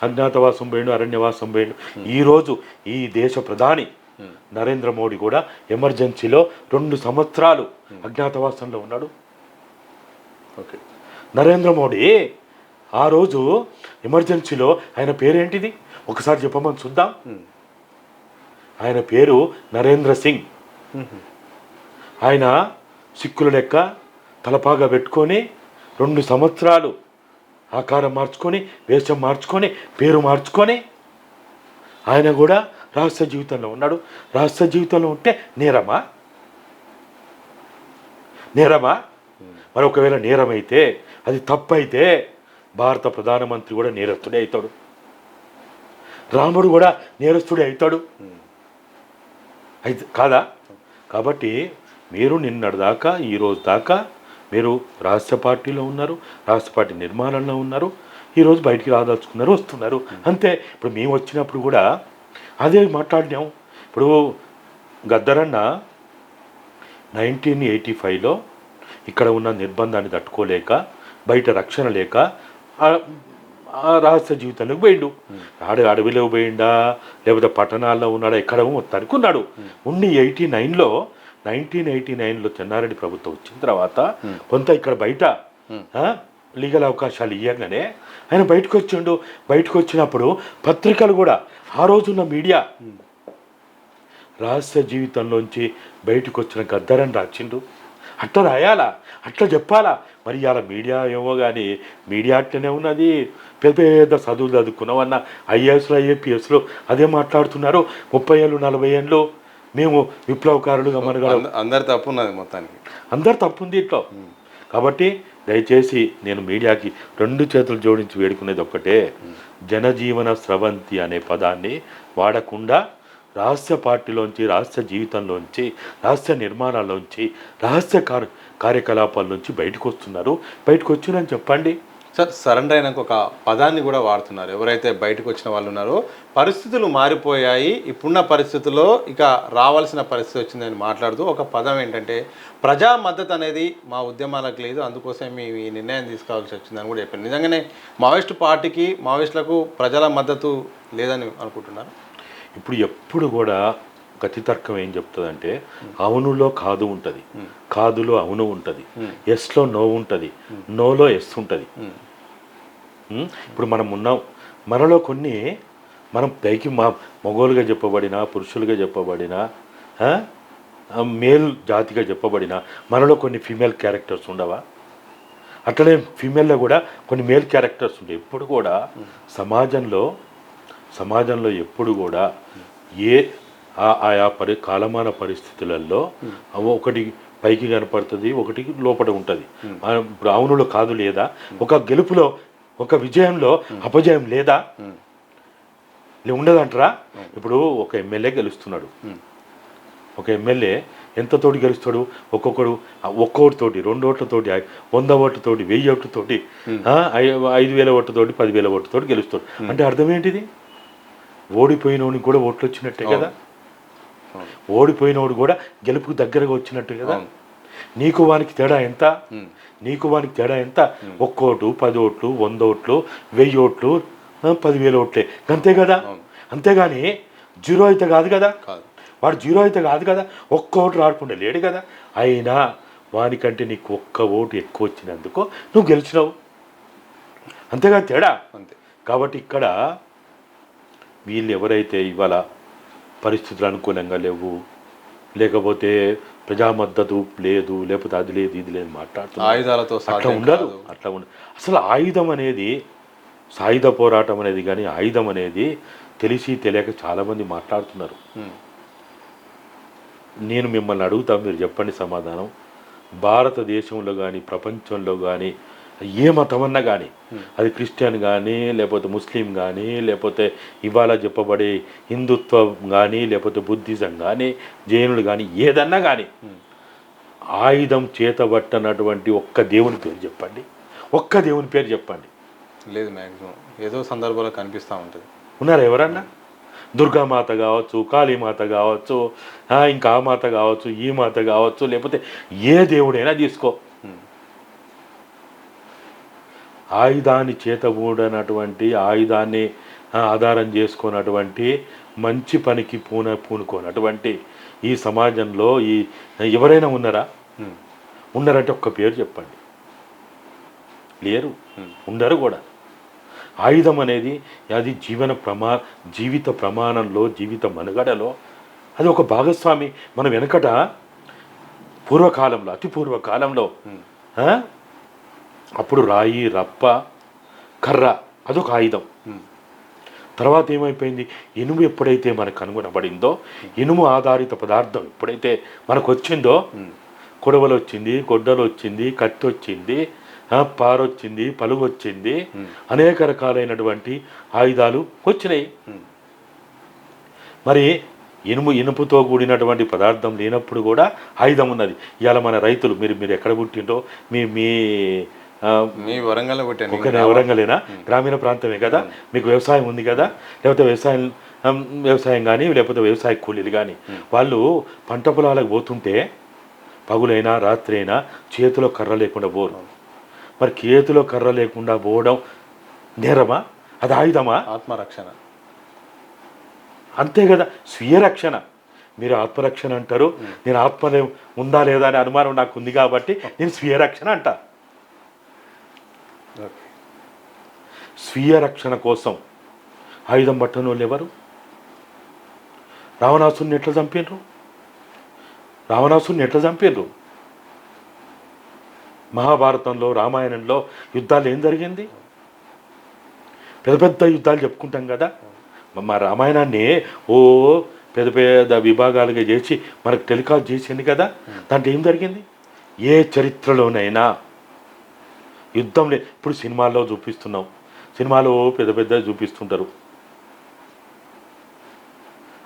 అజ్ఞాతవాసం పోయాడు, అరణ్యవాసం పోయాడు. ఈరోజు ఈ దేశ ప్రధాని నరేంద్ర మోడీ కూడా ఎమర్జెన్సీలో 2 సంవత్సరాలు అజ్ఞాతవాసంలో ఉన్నాడు. ఓకే, నరేంద్ర మోడీ ఆ రోజు ఎమర్జెన్సీలో ఆయన పేరేంటిది ఒకసారి చెప్పమని చూద్దాం. ఆయన పేరు నరేంద్ర సింగ్. ఆయన సిక్కుల లెక్క తలపాగా పెట్టుకొని 2 సంవత్సరాలు ఆకారం మార్చుకొని, వేషం మార్చుకొని, పేరు మార్చుకొని ఆయన కూడా రహస్య జీవితంలో ఉన్నాడు. రహస్య జీవితంలో ఉంటే నేరమా? మరి ఒకవేళ నేరమైతే, అది తప్పైతే భారత ప్రధానమంత్రి కూడా నేరస్తుడే అవుతాడు, రాముడు కూడా నేరస్తుడే అవుతాడు. అయితే కాదా? కాబట్టి మీరు నిన్నటిదాకా ఈరోజు దాకా మీరు రహస్య పార్టీలో ఉన్నారు, రహస్య పార్టీ నిర్మాణంలో ఉన్నారు, ఈరోజు బయటికి రాదలుచుకున్నారు, వస్తున్నారు అంతే. ఇప్పుడు మేము వచ్చినప్పుడు కూడా అదే మాట్లాడినాం. ఇప్పుడు గద్దరన్న 1985లో ఇక్కడ ఉన్న నిర్బంధాన్ని తట్టుకోలేక, బయట రక్షణ లేక ఆ రహస్య జీవితంలోకి పోయిండు. అడవిలో పోయిండా, లేకపోతే పట్టణాల్లో ఉన్నాడా, ఎక్కడ మొత్తానికి ఉన్నాడు. ఉండి 1989లో చెన్నారెడ్డి ప్రభుత్వం వచ్చిన తర్వాత కొంత ఇక్కడ బయట లీగల్ అవకాశాలు ఇవ్వగానే ఆయన బయటకు వచ్చిండు. బయటకు వచ్చినప్పుడు పత్రికలు కూడా, ఆ రోజున్న మీడియా రహస్య జీవితంలోంచి బయటకు వచ్చిన గద్దరని రాచిండు. అట్లా రాయాలా, అట్లా చెప్పాలా? మరి ఇవాళ మీడియా ఏమో కానీ మీడియా అట్లనే ఉన్నది. పెద్ద పెద్ద చదువులు చదువుకున్నామన్న ఐఏఎస్లు ఐఏపీఎస్లు అదే మాట్లాడుతున్నారు. 30 ఏళ్ళు 40 ఏళ్ళు మేము విప్లవకారులుగా మనగడ. అందరు తప్పు ఉన్నది, మొత్తానికి అందరు తప్పు ఉంది ఇట్లా. కాబట్టి దయచేసి నేను మీడియాకి 2 చేతులు జోడించి వేడుకునేది ఒక్కటే, జనజీవన స్రవంతి అనే పదాన్ని వాడకుండా రహస్య పార్టీలోంచి, రహస్య జీవితంలోంచి, రహస్య నిర్మాణాల్లోంచి, రహస్య కార్యకలాపాల నుంచి బయటకు వస్తున్నారు. బయటకు వచ్చిందని చెప్పండి సార్. సరెండర్ అయినాక ఒక పదాన్ని కూడా వాడుతున్నారు. ఎవరైతే బయటకు వచ్చిన వాళ్ళు ఉన్నారో పరిస్థితులు మారిపోయాయి, ఇప్పుడున్న పరిస్థితుల్లో ఇక రావాల్సిన పరిస్థితి వచ్చిందని మాట్లాడుతూ ఒక పదం ఏంటంటే ప్రజా మద్దతు అనేది మా ఉద్యమాలకు లేదు, అందుకోసం మేము ఈ నిర్ణయం తీసుకోవాల్సి వచ్చిందని కూడా చెప్పారు. నిజంగానే మావోయిస్టు పార్టీకి, మావోయిస్టులకు ప్రజల మద్దతు లేదని అనుకుంటున్నారు? ఇప్పుడు ఎప్పుడు కూడా గతితర్కం ఏం చెప్తుందంటే అవునులో కాదు ఉంటుంది, కాదులో అవును ఉంటుంది, ఎస్లో నో ఉంటుంది, నోలో ఎస్ ఉంటుంది. ఇప్పుడు మనం ఉన్నాం, మనలో కొన్ని మనం పైకి మగోలుగా చెప్పబడిన, పురుషులుగా చెప్పబడిన, మేల్ జాతిగా చెప్పబడిన మనలో కొన్ని ఫీమేల్ క్యారెక్టర్స్ ఉండవా? అట్లనే ఫీమేల్లో కూడా కొన్ని మేల్ క్యారెక్టర్స్ ఉంటాయి. ఎప్పుడు కూడా సమాజంలో ఎప్పుడు కూడా ఆయా కాలమాన పరిస్థితులలో ఒకటి పైకి కనపడుతుంది, ఒకటి లోపల ఉంటుంది. ఇప్పుడు అవునులో కాదు లేదా, ఒక గెలుపులో, ఒక విజయంలో అపజయం లేదా, ఉండదంటారా? ఇప్పుడు ఒక ఎమ్మెల్యే గెలుస్తున్నాడు, ఒక ఎమ్మెల్యే ఎంతతోటి గెలుస్తాడు? ఒక్కొక్కటితోటి 2 ఓట్లతోటి, 100 ఓట్లతోటి, 1000 ఓట్లతోటి, 5000 ఓట్లతోటి, 10,000 ఓట్లతోటి గెలుస్తాడు. అంటే అర్థం ఏంటిది? ఓడిపోయినోడికి కూడా ఓట్లు వచ్చినట్టే కదా, ఓడిపోయినోడు కూడా గెలుపుకు దగ్గరగా వచ్చినట్టు కదా. నీకు వానికి తేడా ఎంత? 1 ఓటు, 10 ఓట్లు, 100 ఓట్లు, 1000 ఓట్లు, 10,000 ఓట్లే, అంతే కదా. అంతేగాని జీరో అయితే కాదు కదా, వాడు జీరో అయితే కాదు కదా, 1 ఓటు రాకుండా లేడు కదా. అయినా వానికంటే నీకు 1 ఓటు ఎక్కువ వచ్చినందుకు నువ్వు గెలిచినావు, అంతేగా తేడా. కాబట్టి ఇక్కడ వీళ్ళు ఎవరైతే ఇవాళ పరిస్థితులు అనుకూలంగా లేవు, లేకపోతే ప్రజా మద్దతు లేదు, లేకపోతే అది లేదు ఇది లేదు మాట్లాడుతున్నారు, ఆయుధాలతో అట్లా ఉండదు. అసలు ఆయుధం అనేది, సాయుధ పోరాటం అనేది కానీ ఆయుధం అనేది తెలిసి తెలియక చాలామంది మాట్లాడుతున్నారు. నేను మిమ్మల్ని అడుగుతా, మీరు చెప్పండి సమాధానం. భారతదేశంలో కానీ ప్రపంచంలో కానీ ఏ మతమన్నా కానీ, అది క్రిస్టియన్ కానీ, లేకపోతే ముస్లిం కానీ, లేకపోతే ఇవాళ చెప్పబడే హిందుత్వం కానీ, లేకపోతే బుద్ధిజం కానీ, జైనులు కానీ, ఏదన్నా కానీ ఆయుధం చేతబట్టనటువంటి ఒక్క దేవుని పేరు చెప్పండి, ఒక్క దేవుని పేరు చెప్పండి. లేదు, మ్యాక్సిమం ఏదో సందర్భంలో కనిపిస్తూ ఉంటుంది. ఉన్నారా ఎవరన్నా? దుర్గామాత కావచ్చు, కాళీమాత కావచ్చు, ఇంకా ఆ మాత కావచ్చు, ఈ మాత కావచ్చు, లేకపోతే ఏ దేవుడైనా తీసుకో, ఆయుధాన్ని చేతబూడనటువంటి, ఆయుధాన్ని ఆధారం చేసుకున్నటువంటి, మంచి పనికి పూనుకోనటువంటి ఈ సమాజంలో ఎవరైనా ఉన్నారా? ఉన్నారంటే ఒక్క పేరు చెప్పండి. లేరు, ఉండరు కూడా. ఆయుధం అనేది అది జీవిత ప్రమాణంలో, జీవిత మనుగడలో అది ఒక భాగస్వామి. మనం వెనకట పూర్వకాలంలో, అతి పూర్వకాలంలో అప్పుడు రాయి, రప్ప, కర్ర అదొక ఆయుధం. తర్వాత ఏమైపోయింది, ఇనుము ఎప్పుడైతే మనకు కనుగొనబడిందో, ఇనుము ఆధారిత పదార్థం ఎప్పుడైతే మనకు వచ్చిందో, కొడవలు వచ్చింది, గొడ్డలు వచ్చింది, కత్తి వచ్చింది, పారొచ్చింది, పలుగు వచ్చింది, అనేక రకాలైనటువంటి ఆయుధాలు వచ్చినాయి. మరి ఇనుపుతో కూడినటువంటి పదార్థం లేనప్పుడు కూడా ఆయుధం ఉన్నది. ఇవాళ మన రైతులు, మీరు ఎక్కడ పుట్టిండో, మీ వరంగల్ ఒక వరంగలేనా, గ్రామీణ ప్రాంతమే కదా, మీకు వ్యవసాయం ఉంది కదా, లేకపోతే వ్యవసాయం కానీ లేకపోతే వ్యవసాయ కూలీలు కానీ, వాళ్ళు పంట పొలాలకు పోతుంటే పగులైనా రాత్రి అయినా చేతిలో కర్ర లేకుండా పోరు. మరి చేతిలో కర్ర లేకుండా పోవడం నేరమా, అది ఆయుధమా? ఆత్మరక్షణ అంతే కదా, స్వీయ రక్షణ. మీరు ఆత్మరక్షణ అంటారు, నేను ఆత్మ ఉందా లేదా అనే అనుమానం నాకు ఉంది కాబట్టి నేను స్వీయ రక్షణ అంటా. స్వీయ రక్షణ కోసం ఆయుధం పట్టని వాళ్ళు ఎవరు? రావణాసుని ఎట్లా చంపిండ్రు? మహాభారతంలో, రామాయణంలో యుద్ధాలు ఏం జరిగింది? పెద్ద పెద్ద యుద్ధాలు చెప్పుకుంటాం కదా. మా రామాయణాన్ని పెద్ద పెద్ద విభాగాలుగా చేసి మనకు టెలికాస్ట్ చేసింది కదా. దాంట్లో ఏం జరిగింది? ఏ చరిత్రలోనైనా యుద్ధం ఇప్పుడు సినిమాల్లో చూపిస్తున్నాం, సినిమాలో పెద్ద పెద్ద చూపిస్తుంటారు.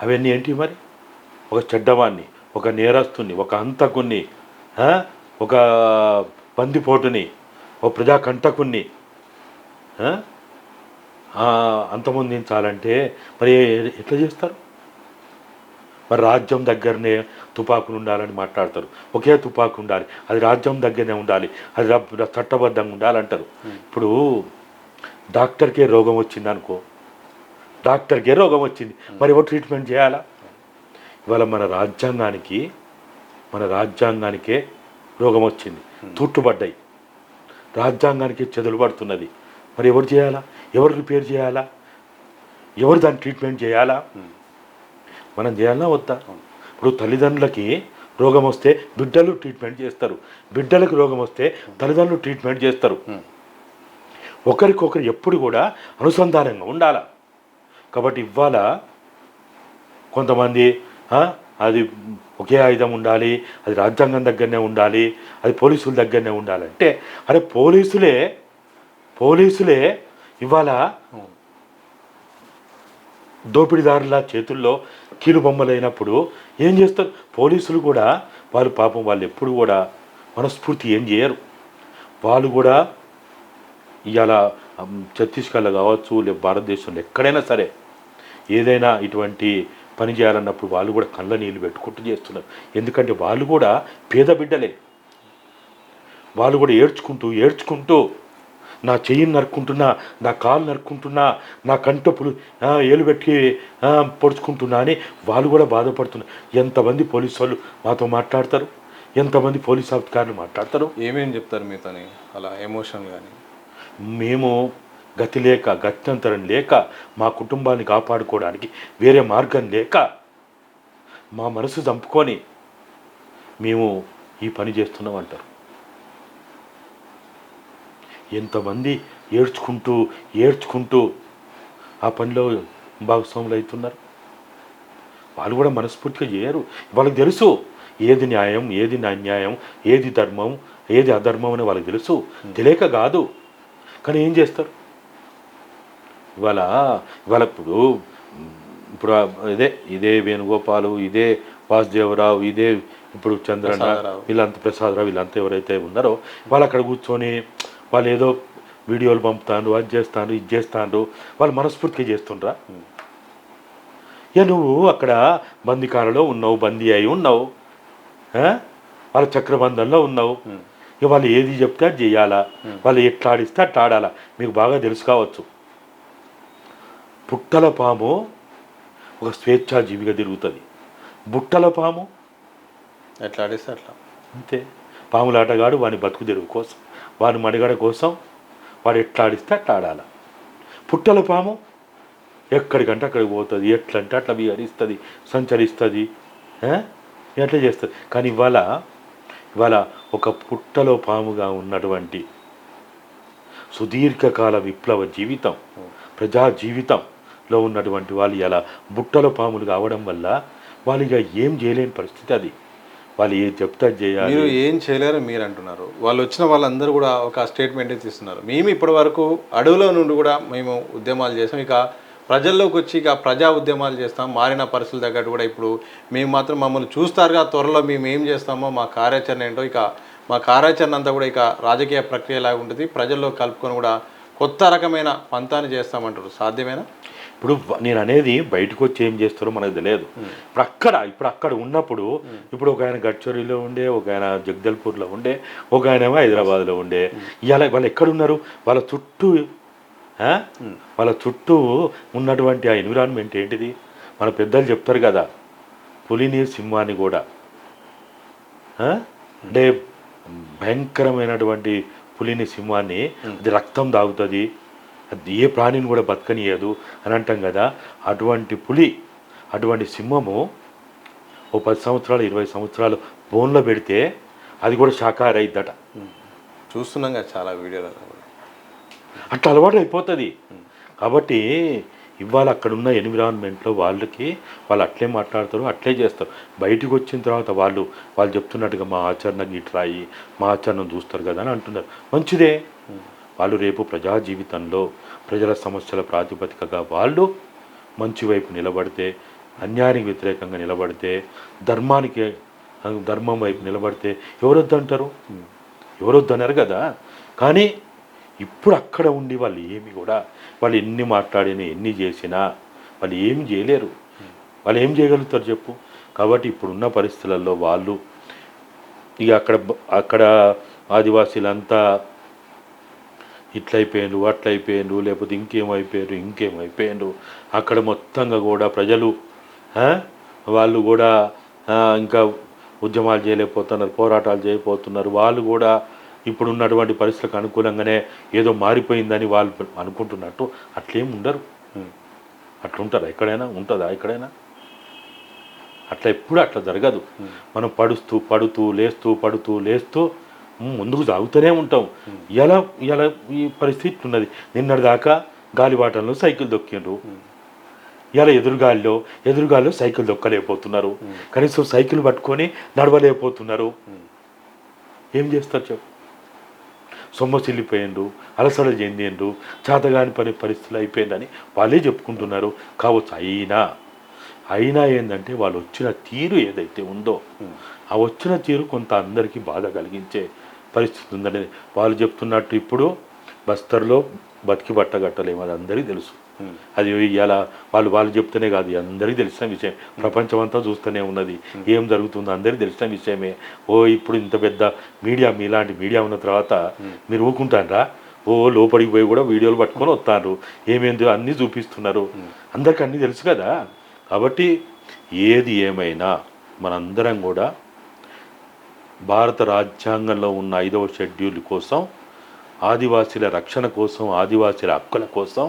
అవన్నీ ఏంటి మరి? ఒక చెడ్డవాన్ని, ఒక నేరస్తుని, ఒక హంతకుణ్ణి, ఒక బందిపోటుని, ఒక ప్రజాకంటకుణ్ణి అంతమొందించాలంటే మరి ఎట్లా చేస్తారు? మరి రాజ్యం దగ్గరనే తుపాకులు ఉండాలని మాట్లాడతారు. ఒకే తుపాకు ఉండాలి, అది రాజ్యం దగ్గరనే ఉండాలి, అది చట్టబద్ధంగా ఉండాలంటారు. ఇప్పుడు డాక్టర్కే రోగం వచ్చింది అనుకో, డాక్టర్కే రోగం వచ్చింది, మరి ఎవరు ట్రీట్మెంట్ చేయాలా? ఇవాళ మన రాజ్యాంగానికే రోగం వచ్చింది, తూట్టుబడ్డాయి, రాజ్యాంగానికి చెదలు పడుతున్నది. మరి ఎవరు చేయాలా? ఎవరు రిపేర్ చేయాలా? ఎవరు దాన్ని ట్రీట్మెంట్ చేయాలా? మనం చేయాలా వద్దా? ఇప్పుడు తల్లిదండ్రులకి రోగం వస్తే బిడ్డలు ట్రీట్మెంట్ చేస్తారు, బిడ్డలకు రోగం వస్తే తల్లిదండ్రులు ట్రీట్మెంట్ చేస్తారు. ఒకరికొకరు ఎప్పుడు కూడా అనుసంధానంగా ఉండాల. కాబట్టి ఇవాళ కొంతమంది అది ఒకే ఆయుధం ఉండాలి, అది రాజ్యాంగం దగ్గరనే ఉండాలి, అది పోలీసుల దగ్గరనే ఉండాలంటే, అరే పోలీసులే ఇవాళ దోపిడీదారుల చేతుల్లో కీలుబొమ్మలైనప్పుడు ఏం చేస్తారు? పోలీసులు కూడా వాళ్ళు ఎప్పుడు కూడా మనస్ఫూర్తి ఏం చేయరు. వాళ్ళు కూడా ఇవాళ ఛత్తీస్గఢ్లో కావచ్చు, లేదా భారతదేశంలో ఎక్కడైనా సరే ఏదైనా ఇటువంటి పని చేయాలన్నప్పుడు వాళ్ళు కూడా కళ్ళ నీళ్ళు పెట్టుకుంటూ చేస్తున్నారు. ఎందుకంటే వాళ్ళు కూడా పేద బిడ్డలే. వాళ్ళు కూడా ఏడ్చుకుంటూ నా చెయ్యిని నరుక్కుంటున్నా, నా కాలు నరుక్కుంటున్నా, నా కంటపులు ఏలు పెట్టి పొడుచుకుంటున్నా అని వాళ్ళు కూడా బాధపడుతున్నారు. ఎంతమంది పోలీసు వాళ్ళు మాతో మాట్లాడతారు, ఎంతమంది పోలీస్ అధికారులు మాట్లాడతారు, ఏమేం చెప్తారు మీతోని అలా ఎమోషన్ కానీ? మేము గత్యంతరం లేక, మా కుటుంబాన్ని కాపాడుకోవడానికి వేరే మార్గం లేక, మా మనసు చంపుకొని మేము ఈ పని చేస్తున్నాం అంటారు. ఎంతమంది ఏడ్చుకుంటూ ఆ పనిలో భాగస్వాములు అవుతున్నారు. వాళ్ళు కూడా మనస్ఫూర్తిగా చేయరు. వాళ్ళకి తెలుసు ఏది న్యాయం, ఏది అన్యాయం, ఏది ధర్మం, ఏది అధర్మం అని వాళ్ళకి తెలుసు. తెలియక కాదు, కానీ ఏం చేస్తారు? ఇవాళ ఇప్పుడు ఇదే వేణుగోపాలు, ఇదే వాసుదేవరావు, ఇదే ఇప్పుడు చంద్రన్న, వీళ్ళంతా ప్రసాదరావు, వీళ్ళంతా ఎవరైతే ఉన్నారో వాళ్ళు అక్కడ కూర్చొని వాళ్ళు ఏదో వీడియోలు పంపుతాను, అది చేస్తాను, ఇది చేస్తాను, వాళ్ళు మనస్ఫూర్తిగా చేస్తుండ్రా? నువ్వు అక్కడ బందీకారలో ఉన్నావు, బందీ అయి ఉన్నావు, వాళ్ళ చక్రబంధంలో ఉన్నావు. వాళ్ళు ఏది చెప్తే అది చేయాలా, వాళ్ళు ఎట్లా ఆడిస్తే అట్లా ఆడాలా. మీకు బాగా తెలుసు కావచ్చు, పుట్టల పాము ఒక స్వేచ్ఛాజీవిగా తిరుగుతుంది. బుట్టల పాము ఎట్లా ఆడిస్తే అట్లా, అంతే. పాములాటగాడు వాని బతుకు తెరువు కోసం, వాని మడిగడ కోసం వాడు ఎట్లా ఆడిస్తే అట్లా ఆడాలి. పుట్టల పాము ఎక్కడికంటే అక్కడికి పోతుంది, ఎట్లంటే అట్లా విహరిస్తుంది, సంచరిస్తుంది, ఎట్లా చేస్తుంది. కానీ ఇవాళ ఒక పుట్టలో పాముగా ఉన్నటువంటి సుదీర్ఘకాల విప్లవ జీవితం, ప్రజా జీవితం, లో ఉన్నటువంటి వాళ్ళు ఇలా బుట్టలో పాములు కావడం వల్ల వాళ్ళు ఇక ఏం చేయలేని పరిస్థితి అది. వాళ్ళు ఏం చెప్తే అది చేయాలి. మీరు ఏం చేయలేరు మీరు అంటున్నారు. వాళ్ళు వచ్చిన వాళ్ళందరూ కూడా ఒక స్టేట్మెంటే తీస్తున్నారు. మేము ఇప్పటి వరకు అడవులో నుండి కూడా మేము ఉద్యమాలు చేసాం, ఇక ప్రజల్లోకి వచ్చి ఇక ప్రజా ఉద్యమాలు చేస్తాం, మారిన పరిస్థితులు తగ్గట్టు కూడా ఇప్పుడు మేము మాత్రం మమ్మల్ని చూస్తారుగా, త్వరలో మేము ఏం చేస్తామో మా కార్యాచరణ ఏంటో, ఇక మా కార్యాచరణ అంతా కూడా ఇక రాజకీయ ప్రక్రియలాగా ఉంటుంది, ప్రజల్లో కలుపుకొని కూడా కొత్త రకమైన పంతాన్ని చేస్తామంటారు. సాధ్యమేనా? ఇప్పుడు నేను అనేది బయటకు వచ్చి ఏం చేస్తారో మనకు తెలియదు. ఇప్పుడు అక్కడ ఉన్నప్పుడు ఇప్పుడు ఒక ఆయన గడ్చోరీలో ఉండే, ఒక ఆయన జగదల్పూర్లో ఉండే, ఒక ఆయన ఏమో హైదరాబాద్లో ఉండే. ఇవాళ వాళ్ళు ఎక్కడున్నారు? వాళ్ళ చుట్టూ ఉన్నటువంటి ఆ ఎన్విరాన్మెంట్ ఏంటిది? మన పెద్దలు చెప్తారు కదా, పులిని సింహాన్ని కూడా అంటే భయంకరమైనటువంటి పులిని సింహాన్ని అది రక్తం తాగుతుంది, అది ఏ ప్రాణిని కూడా బతకనియదు అని అంటాం కదా. అటువంటి పులి, అటువంటి సింహము ఓ 10 సంవత్సరాలు 20 సంవత్సరాలు బోన్లో పెడితే అది కూడా శాకాహారి అయిద్దట. చూస్తున్నాం కదా చాలా వీడియోలలో. అట్లా అలవాటు అయిపోతుంది. కాబట్టి ఇవాళ అక్కడున్న ఎన్విరాన్మెంట్లో వాళ్ళు అట్లే మాట్లాడతారు, అట్లే చేస్తారు. బయటకు వచ్చిన తర్వాత వాళ్ళు చెప్తున్నట్టుగా మా ఆచరణకి ఇట్రాయి, మా ఆచరణ చూస్తారు కదా అని అంటున్నారు. మంచిదే. వాళ్ళు రేపు ప్రజా జీవితంలో ప్రజల సమస్యల ప్రాతిపదికగా వాళ్ళు మంచి వైపు నిలబడితే, అన్యాయానికి వ్యతిరేకంగా నిలబడితే, ధర్మం వైపు నిలబడితే ఎవరొద్దు అంటారు? ఎవరొద్దు అన్నారు కదా. కానీ ఇప్పుడు అక్కడ ఉండి వాళ్ళు ఎన్ని మాట్లాడినా ఎన్ని చేసినా వాళ్ళు ఏమి చేయలేరు. వాళ్ళు ఏం చేయగలుగుతారు చెప్పు? కాబట్టి ఇప్పుడున్న పరిస్థితులలో వాళ్ళు ఇక అక్కడ ఆదివాసీలంతా ఇట్లయిపోయారు, అట్లయిపోయారు, లేకపోతే ఇంకేమైపోయారు. అక్కడ మొత్తంగా కూడా ప్రజలు వాళ్ళు కూడా ఇంకా ఉద్యమాలు చేయలేకపోతున్నారు, పోరాటాలు చేయకపోతున్నారు. వాళ్ళు కూడా ఇప్పుడున్నటువంటి పరిస్థితులకు అనుకూలంగానే ఏదో మారిపోయిందని వాళ్ళు అనుకుంటున్నట్టు అట్లేం ఉండరు. అట్లుంటారా? ఎక్కడైనా ఉంటుందా? ఎక్కడైనా అట్లా ఎప్పుడు అట్లా జరగదు. మనం పడుతూ లేస్తూ ముందుకు సాగుతూనే ఉంటాం. ఇలా ఈ పరిస్థితి ఉన్నది. నిన్నటిదాకా గాలివాటంలో సైకిల్ దొక్కిండ్రు, ఇలా ఎదురుగాల్లో సైకిల్ దొక్కలేకపోతున్నారు, కనీసం సైకిల్ పట్టుకొని నడవలేకపోతున్నారు. ఏం చేస్తారు చెప్పు? సొమ్మసిల్లిపోయిండ్రు, అలసట చెందిండ్రు, చేతగాని పరిస్థితులు అయిపోయిందని వాళ్ళే చెప్పుకుంటున్నారు. కావచ్చు. అయినా ఏంటంటే వాళ్ళు వచ్చిన తీరు ఏదైతే ఉందో ఆ వచ్చిన తీరు కొంత అందరికీ బాధ కలిగించే పరిస్థితి ఉందని వాళ్ళు చెప్తున్నట్టు. ఇప్పుడు బస్తర్లో బతికి బట్టగట్టలేము, అది అందరికీ తెలుసు. అది ఇలా వాళ్ళు చెప్తేనే కాదు, అందరికీ తెలిసిన విషయం. ప్రపంచం అంతా చూస్తూనే ఉన్నది ఏం జరుగుతుందో, అందరికీ తెలిసిన విషయమే. ఇప్పుడు ఇంత పెద్ద మీడియా, మీలాంటి మీడియా ఉన్న తర్వాత మీరు ఊరుకుంటారా? లోపలికి పోయి కూడా వీడియోలు పట్టుకొని వస్తారు, ఏమేందో అన్నీ చూపిస్తున్నారు, అందరికీ అన్నీ తెలుసు కదా. కాబట్టి ఏది ఏమైనా మనందరం కూడా భారత రాజ్యాంగంలో ఉన్న 5వ షెడ్యూల్ కోసం, ఆదివాసీల రక్షణ కోసం, ఆదివాసీల హక్కుల కోసం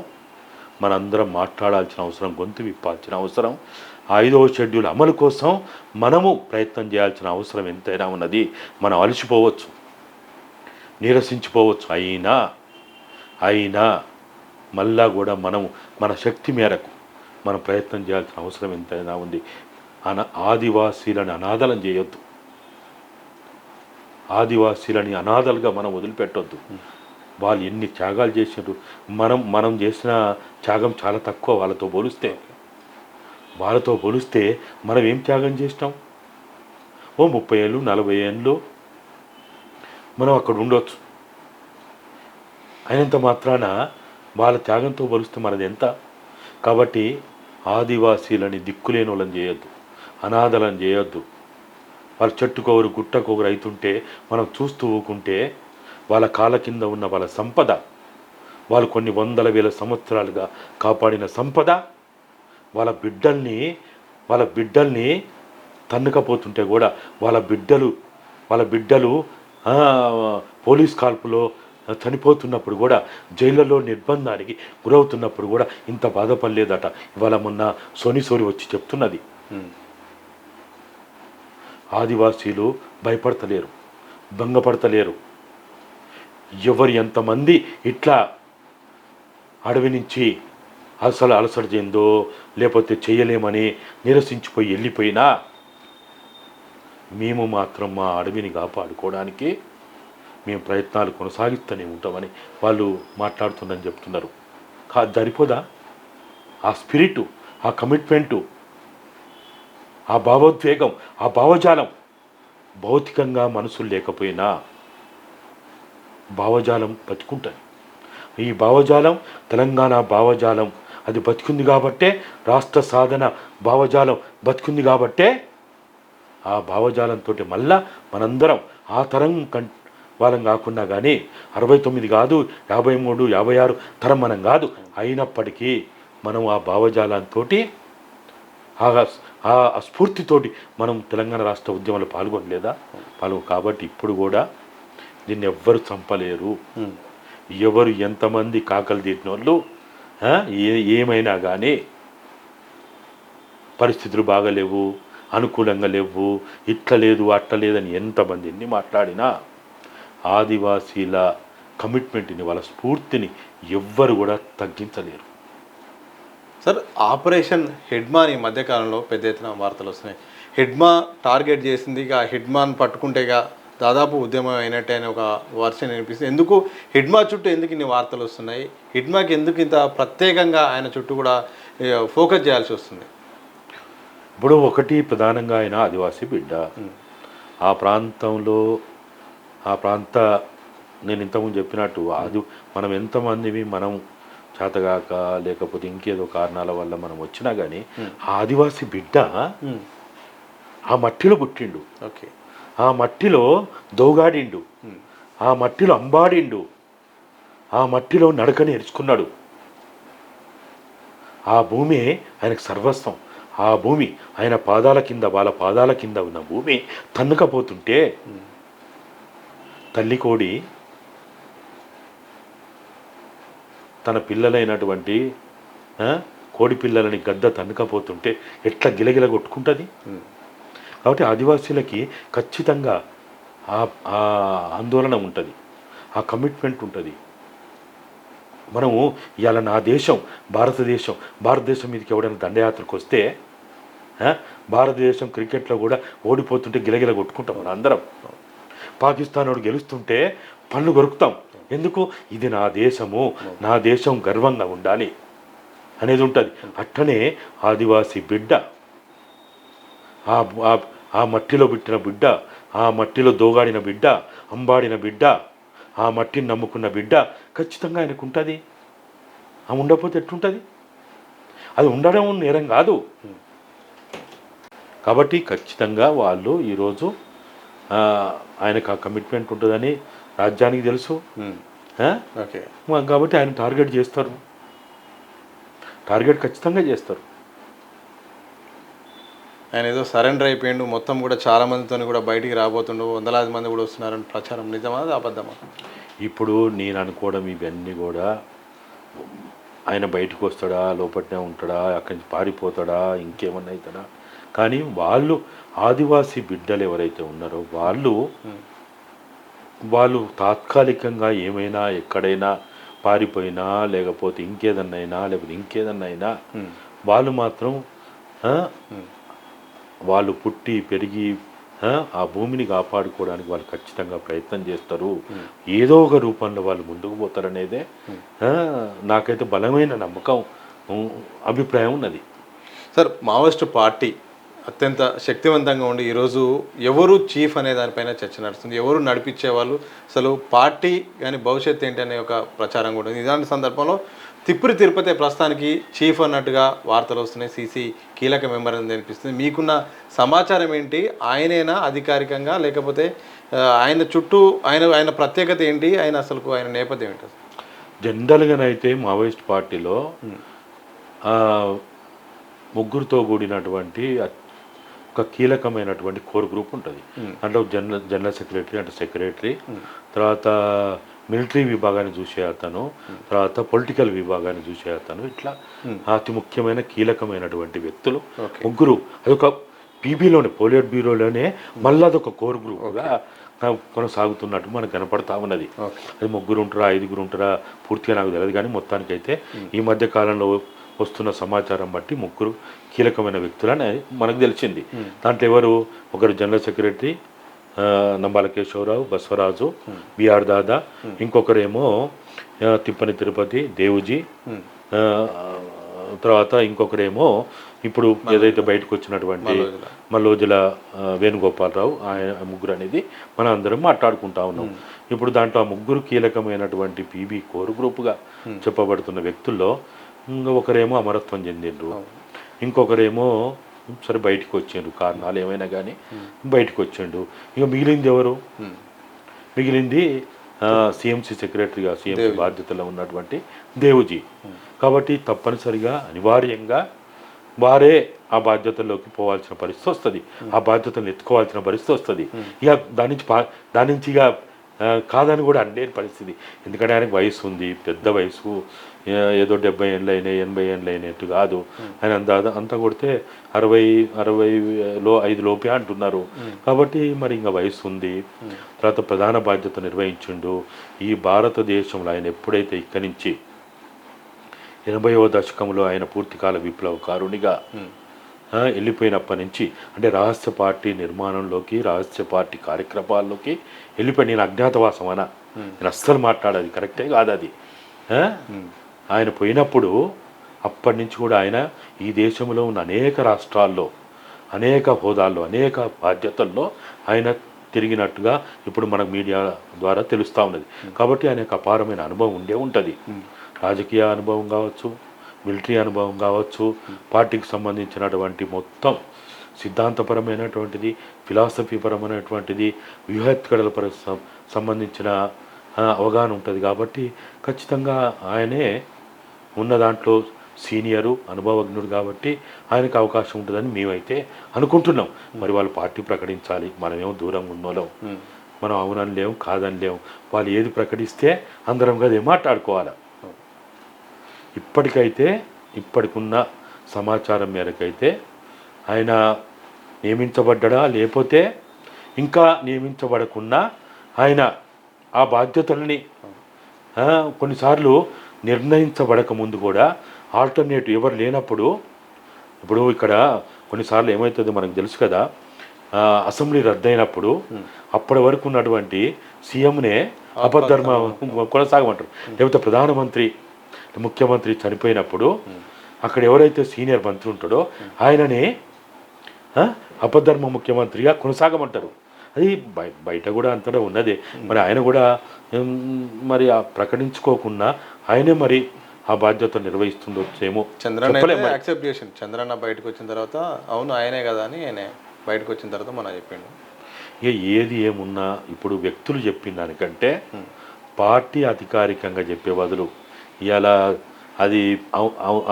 మనందరం మాట్లాడాల్సిన అవసరం, గొంతు విప్పాల్సిన అవసరం, 5వ షెడ్యూల్ అమలు కోసం మనము ప్రయత్నం చేయాల్సిన అవసరం ఎంతైనా ఉన్నది. మనం అలసిపోవచ్చు, నీరసించిపోవచ్చు, అయినా మళ్ళా కూడా మనము మన శక్తి మేరకు మనం ప్రయత్నం చేయాల్సిన అవసరం ఎంతైనా ఉంది. ఆదివాసీలను అనాథలం చేయొద్దు, ఆదివాసీలని అనాథలుగా మనం వదిలిపెట్టొద్దు. వాళ్ళు ఎన్ని త్యాగాలు చేసినారు, మనం చేసిన త్యాగం చాలా తక్కువ వాళ్ళతో పోలిస్తే మనం ఏం త్యాగం చేసినాం? 30 ఏళ్ళు 40 ఏళ్ళు మనం అక్కడ ఉండొచ్చు. అయినంత మాత్రాన వాళ్ళ త్యాగంతో పోలిస్తే మనది ఎంత? కాబట్టి ఆదివాసీలని దిక్కులేని వాళ్ళని చేయొద్దు, అనాథలను చేయొద్దు. వాళ్ళ చెట్టుకొకరు గుట్టకొకరు అవుతుంటే మనం చూస్తూ ఊకుంటే వాళ్ళ కాళ్ళ కింద ఉన్న వాళ్ళ సంపద, వాళ్ళు కొన్ని వందల వేల సంవత్సరాలుగా కాపాడిన సంపద, వాళ్ళ బిడ్డల్ని తన్నుకపోతుంటే కూడా వాళ్ళ బిడ్డలు పోలీస్ కాల్పులో చనిపోతున్నప్పుడు కూడా, జైళ్ళలో నిర్బంధానికి గురవుతున్నప్పుడు కూడా ఇంత బాధపడలేదట. ఇవాళ మొన్న సోని వచ్చి చెప్తున్నది. ఆదివాసీలు భయపడతలేరు, భంగపడతలేరు. ఎంతమంది ఇట్లా అడవి నుంచి అసలు అలసట చెందో లేకపోతే చేయలేమని నిరసించిపోయి వెళ్ళిపోయినా మేము మాత్రం మా అడవిని కాపాడుకోవడానికి మేము ప్రయత్నాలు కొనసాగిస్తూనే ఉంటామని వాళ్ళు మాట్లాడుతుందని చెప్తున్నారు. సరిపోదా ఆ స్పిరిటు, ఆ కమిట్మెంటు, ఆ భావోద్వేగం, ఆ భావజాలం? భౌతికంగా మనసులు లేకపోయినా భావజాలం బతుకుంటుంది. ఈ భావజాలం తెలంగాణ భావజాలం అది బతికుంది కాబట్టే, రాష్ట్ర సాధన భావజాలం బతికుంది కాబట్టే ఆ భావజాలంతో మళ్ళా మనందరం ఆ తరం వాళ్ళం కాకుండా కానీ 69 కాదు 53 56 తరం మనం కాదు, అయినప్పటికీ మనం ఆ భావజాలంతో ఆ స్ఫూర్తితోటి మనం తెలంగాణ రాష్ట్ర ఉద్యమంలో పాల్గొనలేదా? కాబట్టి ఇప్పుడు కూడా దీన్ని ఎవ్వరు చంపలేరు. ఎవరు ఎంతమంది కాకలు తీరిన వాళ్ళు ఏమైనా కానీ పరిస్థితులు బాగలేవు, అనుకూలంగా లేవు, ఇట్లా లేదు అట్లా లేదని ఎంతమంది ఎన్ని మాట్లాడినా ఆదివాసీల కమిట్మెంట్ని, వాళ్ళ స్ఫూర్తిని ఎవ్వరు కూడా తగ్గించలేరు. సార్, ఆపరేషన్ హెడ్మాన్ ఈ మధ్యకాలంలో పెద్ద ఎత్తున వార్తలు వస్తున్నాయి. హెడ్మా టార్గెట్ చేసింది, ఇక హెడ్మాన్ పట్టుకుంటేగా దాదాపు ఉద్యమం అయినట్టే అని ఒక వర్షన్ వినిపిస్తుంది. ఎందుకు హెడ్మా చుట్టూ ఎందుకు ఇన్ని వార్తలు వస్తున్నాయి? హెడ్మాకి ఎందుకు ఇంత ప్రత్యేకంగా ఆయన చుట్టూ కూడా ఫోకస్ చేయాల్సి వస్తుంది? ఇప్పుడు ఒకటి ప్రధానంగా ఆయన ఆదివాసీ బిడ్డ. ఆ ప్రాంతంలో నేను ఇంతకుముందు చెప్పినట్టు మనం ఎంతమందివి మనం చేతగాక లేకపోతే ఇంకేదో కారణాల వల్ల మనం వచ్చినా కానీ ఆ ఆదివాసీ బిడ్డ ఆ మట్టిలో పుట్టిండు, ఓకే, ఆ మట్టిలో దోగాడిండు, ఆ మట్టిలో అంబాడిండు, ఆ మట్టిలో నడక నేర్చుకున్నాడు. ఆ భూమి ఆయనకు సర్వస్వం. ఆ భూమి ఆయన పాదాల కింద, వాళ్ళ పాదాల కింద ఉన్న భూమి తన్నుకపోతుంటే తల్లి కోడి తన పిల్లలైనటువంటి కోడి పిల్లలని గద్ద తన్నుకపోతుంటే ఎట్లా గిలగిల కొట్టుకుంటుంది. కాబట్టి ఆదివాసీలకి ఖచ్చితంగా ఆ ఆందోళన ఉంటుంది, ఆ కమిట్మెంట్ ఉంటుంది. మనము ఇవాళ నా దేశం భారతదేశం మీదకి ఎవడైనా దండయాత్రకు వస్తే భారతదేశం క్రికెట్లో కూడా ఓడిపోతుంటే గిలగిల కొట్టుకుంటాం మనం అందరం. పాకిస్తాన్ వాడు గెలుస్తుంటే పళ్ళు కొరుకుతాం. ఎందుకు? ఇది నా దేశము, నా దేశం గర్వంగా ఉండాలి అనేది ఉంటుంది. అట్టనే ఆదివాసీ బిడ్డ, ఆ మట్టిలో పుట్టిన బిడ్డ, ఆ మట్టిలో దోగాడిన బిడ్డ, అంబాడిన బిడ్డ, ఆ మట్టిని నమ్ముకున్న బిడ్డ ఖచ్చితంగా ఆయనకు ఉంటుంది. ఆ ఉండకపోతే ఎట్లుంటుంది? అది ఉండడం నేరం కాదు. కాబట్టి ఖచ్చితంగా వాళ్ళు ఈరోజు ఆయనకు ఆ కమిట్మెంట్ ఉంటుందని రాజ్యానికి తెలుసు. ఓకే, కాబట్టి ఆయన టార్గెట్ చేస్తారు, ఖచ్చితంగా చేస్తారు. ఆయన ఏదో సరెండర్ అయిపోయిండు, మొత్తం కూడా చాలా మందితో కూడా బయటికి రాబోతుండు, వందలాది మంది కూడా వస్తున్నారని ప్రచారం నిజమా అబద్ధమా? ఇప్పుడు నేను అనుకోవడం ఇవన్నీ కూడా ఆయన బయటకు వస్తాడా, లోపలనే ఉంటాడా, అక్కడి నుంచి పారిపోతాడా, ఇంకేమన్నా అవుతాడా? కానీ వాళ్ళు ఆదివాసీ బిడ్డలు ఎవరైతే ఉన్నారో వాళ్ళు తాత్కాలికంగా ఏమైనా ఎక్కడైనా పారిపోయినా లేకపోతే ఇంకేదన్నా అయినా వాళ్ళు మాత్రం వాళ్ళు పుట్టి పెరిగి ఆ భూమిని కాపాడుకోవడానికి వాళ్ళు ఖచ్చితంగా ప్రయత్నం చేస్తారు. ఏదో ఒక రూపంలో వాళ్ళు ముందుకు పోతారనేదే నాకైతే బలమైన నమ్మకం, అభిప్రాయం ఉన్నది. సార్, మావోయిస్టు పార్టీ అత్యంత శక్తివంతంగా ఉండి ఈరోజు ఎవరు చీఫ్ అనే దానిపైన చర్చ నడుస్తుంది. ఎవరు నడిపించే వాళ్ళు, అసలు పార్టీ కానీ భవిష్యత్తు ఏంటి అనే ఒక ప్రచారం కూడా ఉంది. ఇలాంటి సందర్భంలో తిరుపతి ప్రస్తుతానికి చీఫ్ అన్నట్టుగా వార్తలు వస్తున్నాయి. సీసీ కీలక మెంబర్ అని అనిపిస్తుంది. మీకున్న సమాచారం ఏంటి? ఆయనేనా అధికారికంగా, లేకపోతే ఆయన చుట్టూ ఆయన ప్రత్యేకత ఏంటి? ఆయన నేపథ్యం ఏంటి? జనరల్గానైతే మావోయిస్ట్ పార్టీలో ముగ్గురుతో కూడినటువంటి ఒక కీలకమైనటువంటి కోర్ గ్రూప్ ఉంటుంది. అంటే జనరల్ సెక్రటరీ, తర్వాత మిలిటరీ విభాగాన్ని చూసే అతను, తర్వాత పొలిటికల్ విభాగాన్ని చూసే అతను, ఇట్లా అతి ముఖ్యమైన కీలకమైనటువంటి వ్యక్తులు ముగ్గురు. అదొక పీబీలోనే, పోలిట్ బ్యూరోలోనే మళ్ళీ అదొక కోర్ గ్రూప్గా కొనసాగుతున్నట్టు మనకు కనపడతా ఉన్నది. అది 3 ఉంటారా 5 ఉంటారా పూర్తిగా నాకు తెలియదు. కానీ మొత్తానికైతే ఈ మధ్య కాలంలో వస్తున్న సమాచారం బట్టి ముగ్గురు కీలకమైన వ్యక్తులని మనకు తెలిసింది. దాంట్లో ఎవరు, ఒకరు general secretary Nambala Keshavarao, Basavaraju, BR దాదా, ఇంకొకరేమో తిప్పని తిరుపతి దేవుజీ, తర్వాత ఇంకొకరేమో ఇప్పుడు ఏదైతే బయటకు వచ్చినటువంటి మల్లోజుల వేణుగోపాలరావు, ఆయన ముగ్గురు అనేది మనం అందరం మాట్లాడుకుంటా ఉన్నాం. ఇప్పుడు దాంట్లో ఆ ముగ్గురు కీలకమైనటువంటి పీబీ కోర్ గ్రూపుగా చెప్పబడుతున్న వ్యక్తుల్లో ఒకరేమో అమరత్వం చెందిండ్రు, ఇంకొకరేమో సరే బయటకు వచ్చిండ్రు, కారణాలు ఏమైనా కానీ బయటకు వచ్చిండు. ఇక మిగిలింది ఎవరు, మిగిలింది సిఎంసి సెక్రటరీగా సిఎంసి బాధ్యతలో ఉన్నటువంటి దేవుజీ. కాబట్టి తప్పనిసరిగా అనివార్యంగా వారే ఆ బాధ్యతల్లోకి పోవాల్సిన పరిస్థితి వస్తుంది, ఆ బాధ్యతలను ఎత్తుకోవాల్సిన పరిస్థితి వస్తుంది. ఇక దాని నుంచి ఇక కాదని కూడా అనలేని పరిస్థితి. ఎందుకంటే ఆయనకు వయసు ఉంది, పెద్ద వయసు, ఏదో 70 ఏళ్ళు అయినాయి 80 ఏళ్ళు అయినట్టు కాదు. ఆయన అంతా కొడితే 65 లోపే అంటున్నారు. కాబట్టి మరి ఇంకా వయసు ఉంది, తర్వాత ప్రధాన బాధ్యత నిర్వహించిండు. ఈ భారతదేశంలో ఆయన ఎప్పుడైతే ఇక్కడి నుంచి 80వ దశకంలో ఆయన పూర్తికాల విప్లవకారునిగా వెళ్ళిపోయినప్పటి నుంచి, అంటే రహస్య పార్టీ నిర్మాణంలోకి, రహస్య పార్టీ కార్యక్రమాల్లోకి వెళ్ళిపోయి, నేను అజ్ఞాతవాసం అనా, నేను అస్సలు మాట్లాడేది కరెక్టే కాదు అది. ఆయన పోయినప్పుడు అప్పటి నుంచి కూడా ఆయన ఈ దేశంలో ఉన్న అనేక రాష్ట్రాల్లో, అనేక హోదాల్లో, అనేక బాధ్యతల్లో ఆయన తిరిగినట్టుగా ఇప్పుడు మనకు మీడియా ద్వారా తెలుస్తూ ఉన్నది. కాబట్టి ఆయనకు అపారమైన అనుభవం ఉండే ఉంటుంది. రాజకీయ అనుభవం కావచ్చు, మిలిటరీ అనుభవం కావచ్చు, పార్టీకి సంబంధించినటువంటి మొత్తం సిద్ధాంతపరమైనటువంటిది, ఫిలాసఫీ పరమైనటువంటిది, వ్యూహత్కడల సంబంధించిన అవగాహన ఉంటుంది. కాబట్టి ఖచ్చితంగా ఆయనే ఉన్న దాంట్లో సీనియరు, అనుభవజ్ఞుడు, కాబట్టి ఆయనకు అవకాశం ఉంటుందని మేమైతే అనుకుంటున్నాం. మరి వాళ్ళు పార్టీ ప్రకటించాలి, మనమేమో దూరంగా ఉన్నోళ్ళం, మనం అవునని లేవు కాదని లేవు. వాళ్ళు ఏది ప్రకటిస్తే అందరం కదా మాట్లాడుకోవాలి. ఇప్పటికున్న సమాచారం మేరకైతే ఆయన నియమించబడ్డా, లేకపోతే ఇంకా నియమించబడకున్నా ఆయన ఆ బాధ్యతల్ని కొన్నిసార్లు నిర్ణయించబడక ముందు కూడా ఆల్టర్నేటివ్ ఎవరు లేనప్పుడు, ఇప్పుడు ఇక్కడ కొన్నిసార్లు ఏమవుతుందో మనకు తెలుసు కదా, అసెంబ్లీ రద్దయినప్పుడు అప్పటి వరకు ఉన్నటువంటి సీఎంనే అపధర్మ కొనసాగమంటారు. లేకపోతే ప్రధానమంత్రి, ముఖ్యమంత్రి చనిపోయినప్పుడు అక్కడ ఎవరైతే సీనియర్ మంత్రి ఉంటాడో ఆయననే అపధర్మ ముఖ్యమంత్రిగా కొనసాగమంటారు. అది బయట కూడా అంతటా ఉన్నదే. మరి ఆయన కూడా మరి ప్రకటించుకోకుండా ఆయనే మరి ఆ బాధ్యత నిర్వహిస్తుండొచ్చేమో. చంద్రన్న యాక్సెప్ట్ చేసిండు. చంద్రన్న బయటకు వచ్చిన తర్వాత అవును ఆయనే కదా అని ఆయన బయటకు వచ్చిన తర్వాత మనం చెప్పిండు. ఇక ఏది ఏమున్నా ఇప్పుడు వ్యక్తులు చెప్పిన దానికంటే పార్టీ అధికారికంగా చెప్పే బదులు ఇలా అది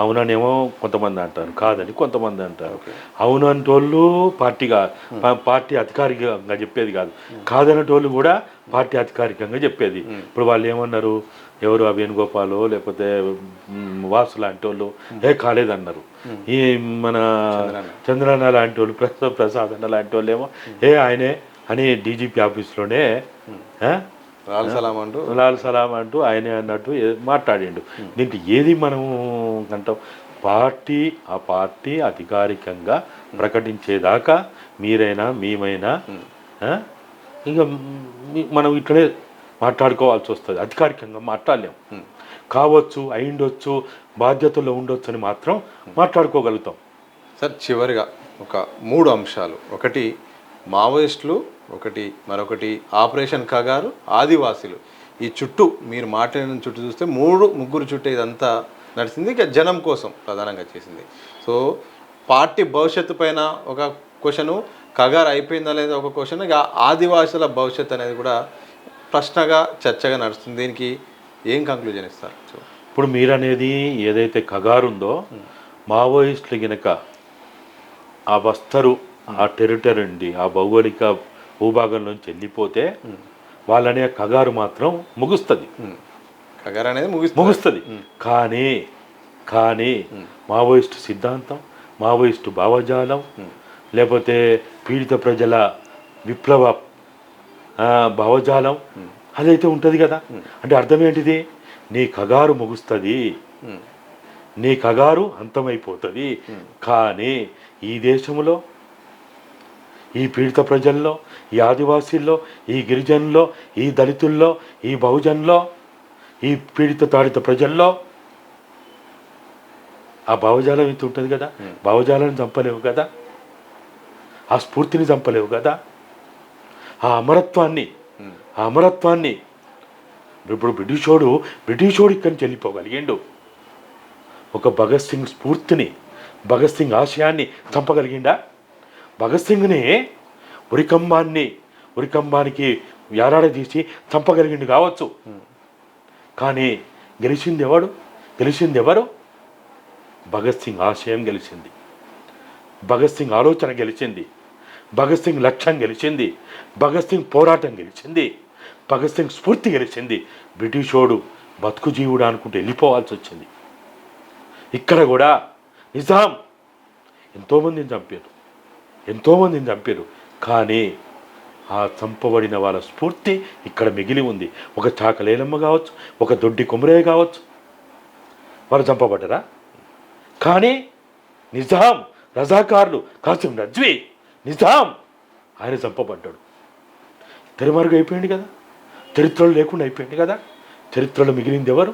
అవుననేమో కొంతమంది అంటారు, కాదని కొంతమంది అంటారు. అవునంటోళ్ళు పార్టీ అధికారికంగా చెప్పేది కాదు, కాదనేటోళ్ళు కూడా పార్టీ అధికారికంగా చెప్పేది. ఇప్పుడు వాళ్ళు ఏమన్నారు, ఎవరు వేణుగోపాలో లేకపోతే వాసు లాంటి వాళ్ళు కాలేదన్నారు. ఈ మన చంద్రన్న లాంటి వాళ్ళు, ప్రసాద్ అన్న లాంటి వాళ్ళు ఏమో ఆయనే అని డీజీపీ ఆఫీస్లోనే లాల్ సలాం అంటూ ఆయనే అన్నట్టు మాట్లాడిండు. దీంట్లో ఏది మనము అంటాం, ఆ పార్టీ అధికారికంగా ప్రకటించేదాకా మీరైనా మేమైనా ఇక మనం ఇట్లనే మాట్లాడుకోవాల్సి వస్తుంది. అధికారికంగా మాట్లాడలేం. కావచ్చు, అయిండొచ్చు, బాధ్యతల్లో ఉండొచ్చు అని మాత్రం మాట్లాడుకోగలుగుతాం. సార్ చివరిగా ఒక 3 అంశాలు, ఒకటి మావోయిస్టులు, మరొకటి ఆపరేషన్ కగారు, ఆదివాసీలు, ఈ చుట్టూ మీరు మాట్లాడిన చుట్టూ చూస్తే ముగ్గురు చుట్టూ ఇదంతా నడిచింది. ఇక జనం కోసం ప్రధానంగా చేసింది. సో పార్టీ భవిష్యత్తు పైన ఒక క్వశ్చను, కగారు అయిపోయిందా లేదా ఒక క్వశ్చన్, ఇక ఆదివాసుల భవిష్యత్తు అనేది కూడా ప్రశ్నగా చర్చగా నడుస్తుంది. దీనికి ఏం కంక్లూజన్ ఇస్తారు? ఇప్పుడు మీరనేది ఏదైతే కగారు ఉందో, మావోయిస్టులు గినక ఆ వస్తరు, ఆ టెరిటరీ నుండి, ఆ భౌగోళిక భూభాగం నుంచి వెళ్ళిపోతే వాళ్ళనే కగారు మాత్రం ముగుస్తుంది. కగారు అనేది ముగుస్తుంది. కానీ మావోయిస్టు సిద్ధాంతం, మావోయిస్టు భావజాలం, లేకపోతే పీడిత ప్రజల విప్లవ భావజాలం అదైతే ఉంటుంది కదా. అంటే అర్థం ఏంటిది, నీ కగారు ముగుస్తుంది, నీ కగారు అంతమైపోతుంది. కానీ ఈ దేశంలో ఈ పీడిత ప్రజల్లో, ఈ ఆదివాసీల్లో, ఈ గిరిజనుల్లో, ఈ దళితుల్లో, ఈ బహుజనుల్లో, ఈ పీడిత తాడిత ప్రజల్లో ఆ భావజాలం ఇంత ఉంటుంది కదా. భావజాలాన్ని చంపలేవు కదా, ఆ స్ఫూర్తిని చంపలేవు కదా, ఆ అమరత్వాన్ని ఇప్పుడు బ్రిటిషోడు ఇక్కడి నుంచి వెళ్ళిపోగలిగిండు. ఒక భగత్ సింగ్ స్ఫూర్తిని, భగత్ సింగ్ ఆశయాన్ని చంపగలిగిండా? భగత్ సింగ్ని ఉరికంబానికి యారాడదీసి చంపగలిగిండు కావచ్చు. కానీ గెలిచింది ఎవరు? భగత్ సింగ్ ఆశయం గెలిచింది, భగత్ సింగ్ ఆలోచన గెలిచింది, భగత్ సింగ్ లక్ష్యం గెలిచింది, భగత్ సింగ్ పోరాటం గెలిచింది, భగత్ సింగ్ స్ఫూర్తి గెలిచింది. బ్రిటిషోడు బతుకు జీవుడు అనుకుంటూ వెళ్ళిపోవాల్సి వచ్చింది. ఇక్కడ కూడా నిజాం ఎంతోమందిని చంపారు. కానీ ఆ చంపబడిన వాళ్ళ స్ఫూర్తి ఇక్కడ మిగిలి ఉంది. ఒక చాకలేలమ్మ కావచ్చు, ఒక దొడ్డి కుమరయ్య కావచ్చు, వాళ్ళు చంపబడ్డరా? కానీ నిజాం రజాకారులు, కాసిం నజ్వీ, నిజాం ఆయన చంపబడ్డాడు. తెరమరుగు అయిపోయింది కదా, చరిత్రలో లేకుండా అయిపోయింది కదా. చరిత్రలో మిగిలింది ఎవరు?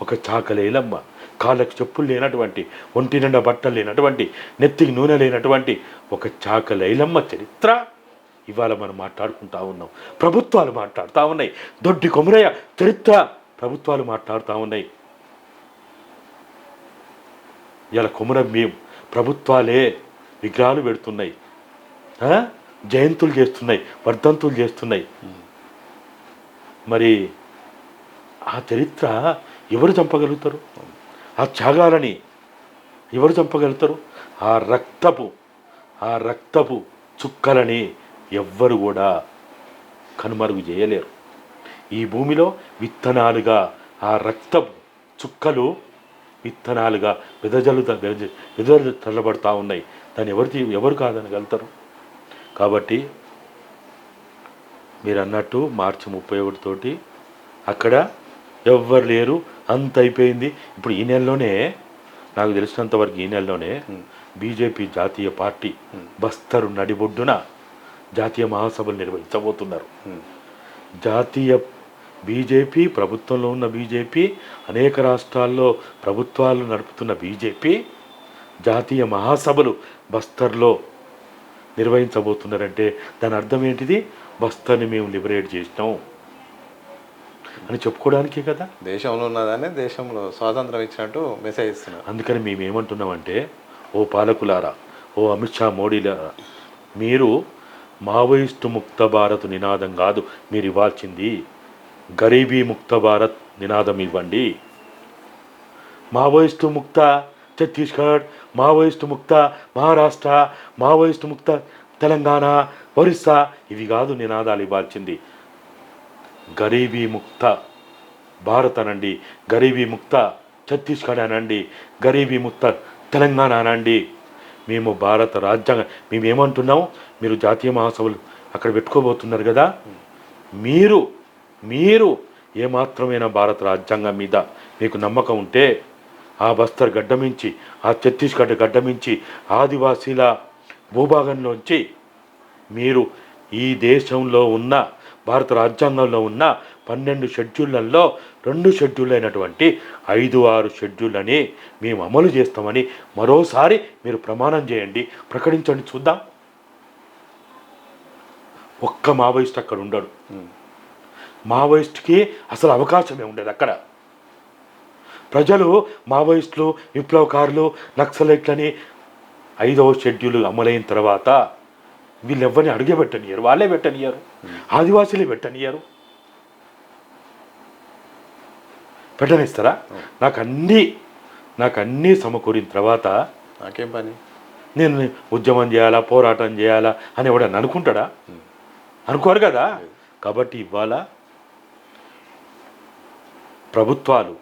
ఒక చాకలేలమ్మ, కాళ్ళకు చెప్పులు లేనటువంటి, ఒంటి నిండా బట్టలు లేనటువంటి, నెత్తికి నూనె లేనటువంటి ఒక చాకలేలమ్మ చరిత్ర ఇవాళ మనం మాట్లాడుకుంటా ఉన్నాం. ప్రభుత్వాలు మాట్లాడుతూ ఉన్నాయి. దొడ్డి కొమరయ్య చరిత్ర ప్రభుత్వాలు మాట్లాడుతూ ఉన్నాయి. ఇలా కొమరం భీం ప్రభుత్వాలే విగ్రహాలు పెడుతున్నాయి, జయంతులు చేస్తున్నాయి, వర్ధంతులు చేస్తున్నాయి. మరి ఆ చరిత్ర ఎవరు చంపగలుగుతారు? ఆ త్యాగాలని ఎవరు చంపగలుగుతారు? ఆ రక్తపు చుక్కలని ఎవ్వరు కూడా కనుమరుగు చేయలేరు. ఈ భూమిలో విత్తనాలుగా ఆ రక్తపు చుక్కలు విత్తనాలుగా వెదజల్లు తల్లబడతా ఉన్నాయి. దాన్ని ఎవరు కాదనగలుగుతారు? కాబట్టి మీరు అన్నట్టు మార్చి 31 తోటి అక్కడ ఎవ్వరు లేరు, అంత అయిపోయింది. ఇప్పుడు ఈ నెలలోనే, నాకు తెలిసినంతవరకు ఈ నెలలోనే బీజేపీ జాతీయ పార్టీ బస్తరు నడిబొడ్డున జాతీయ మహాసభలు నిర్వహించబోతున్నారు. జాతీయ బీజేపీ, ప్రభుత్వంలో ఉన్న బీజేపీ, అనేక రాష్ట్రాల్లో ప్రభుత్వాలు నడుపుతున్న బీజేపీ జాతీయ మహాసభలు బస్తర్లో నిర్వహించబోతున్నారంటే దాని అర్థం ఏంటిది? బస్తర్ని మేము లిబరేట్ చేసినాం అని చెప్పుకోవడానికే కదా. దేశంలో ఉన్నదాన్ని దేశంలో స్వాతంత్రం ఇచ్చినట్టు మెసేజ్ ఇస్తున్నారు. అందుకని మేము ఏమంటున్నామంటే, ఓ పాలకులారా, ఓ అమిత్ షా, మోడీలారా, మీరు మావోయిస్టు ముక్త భారత్ నినాదం కాదు మీరు ఇవ్వాల్సింది, గరీబీ ముక్త భారత్ నినాదం ఇవ్వండి. మావోయిస్టు ముక్త ఛత్తీస్గఢ్, మావోయిస్టు ముక్త మహారాష్ట్ర, మావోయిస్టు ముక్త తెలంగాణ, ఒరిస్సా, ఇవి కాదు నినాదాలు ఇవ్వాల్సింది. గరీబీ ముక్త భారత్ అనండి, గరీబీ ముక్త ఛత్తీస్గఢ్ అనండి, గరీబీ ముక్త తెలంగాణ అనండి. మేము భారత రాజ్యాంగం, మేము ఏమంటున్నాము, మీరు జాతీయ మహాసభలు అక్కడ పెట్టుకోబోతున్నారు కదా, మీరు ఏమాత్రమైన భారత రాజ్యాంగం మీద మీకు నమ్మకం ఉంటే ఆ బస్తర్ గడ్డమించి, ఆ ఛత్తీస్గఢ్ గడ్డమించి, ఆదివాసీల భూభాగంలోంచి మీరు ఈ దేశంలో ఉన్న భారత రాజ్యాంగంలో ఉన్న 12 షెడ్యూళ్లలో 2 షెడ్యూల్ అయినటువంటి 5, 6 షెడ్యూళ్ళని మేము అమలు చేస్తామని మరోసారి మీరు ప్రమాణం చేయండి, ప్రకటించండి, చూద్దాం. ఒక్క మావోయిస్ట్ అక్కడ ఉండడు. మావోయిస్ట్కి అసలు అవకాశమే ఉండదు అక్కడ. ప్రజలు మావోయిస్టులు, విప్లవకారులు, నక్సలైట్లని 5వ షెడ్యూల్ అమలైన తర్వాత వీళ్ళెవ్వరిని అడిగే పెట్టనియరు, వాళ్ళే పెట్టనియరు, ఆదివాసీలే పెట్టనియరు. పెట్టనిస్తారా? నాకు అన్నీ సమకూరిన తర్వాత నాకేం పని, నేను ఉద్యమం చేయాలా, పోరాటం చేయాలా అని ఎవడన్నా అనుకుంటాడా? అనుకోరు కదా. కాబట్టి ఇవాళ ప్రభుత్వాలు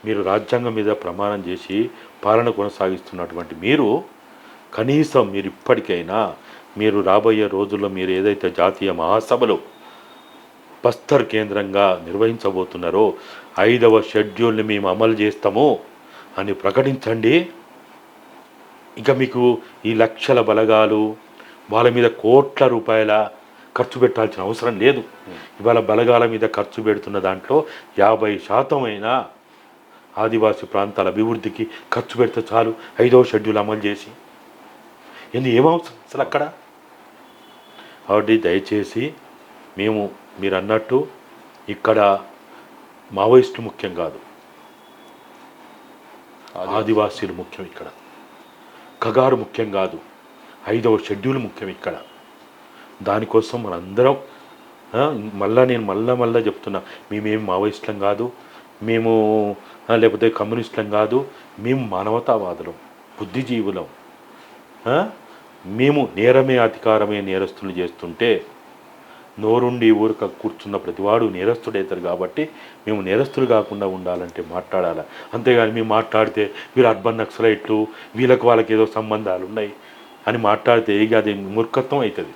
మీరు రాజ్యాంగం మీద ప్రమాణం చేసి పాలన కొనసాగిస్తున్నటువంటి మీరు కనీసం మీరు ఇప్పటికైనా మీరు రాబోయే రోజుల్లో మీరు ఏదైతే జాతీయ మహాసభలు బస్తర్ కేంద్రంగా నిర్వహించబోతున్నారో 5వ షెడ్యూల్ని మేము అమలు చేస్తాము అని ప్రకటించండి. ఇక మీకు ఈ లక్షల బలగాలు వాళ్ళ మీద కోట్ల రూపాయల ఖర్చు పెట్టాల్సిన అవసరం లేదు. ఇవాళ బలగాల మీద ఖర్చు పెడుతున్న దాంట్లో 50% అయినా ఆదివాసీ ప్రాంతాల అభివృద్ధికి ఖర్చు పెడితే చాలు 5వ షెడ్యూల్ అమలు చేసి. ఏమవసరం అసలు అక్కడ? కాబట్టి దయచేసి మీరు అన్నట్టు ఇక్కడ మావోయిస్టులు ముఖ్యం కాదు, ఆదివాసీలు ముఖ్యం ఇక్కడ. కగారు ముఖ్యం కాదు, 5వ షెడ్యూల్ ముఖ్యం ఇక్కడ. దానికోసం మనందరం నేను మళ్ళా చెప్తున్నా, మేమేం మావోయిస్టులం కాదు, మేము లేకపోతే కమ్యూనిస్టులం కాదు, మేము మానవతావాదులం, బుద్ధిజీవులం. మేము నేరమే అధికారమే నేరస్తులు చేస్తుంటే నోరుండి ఊరక కూర్చున్న ప్రతివాడు నేరస్తుడవుతారు. కాబట్టి మేము నేరస్తులు కాకుండా ఉండాలంటే మాట్లాడాలి. అంతేగాని మేము మాట్లాడితే వీళ్ళు అర్బన్ నక్సలైట్లు, వాళ్ళకి ఏదో సంబంధాలు ఉన్నాయి అని మాట్లాడితే ఇక అది మూర్ఖత్వం అవుతుంది.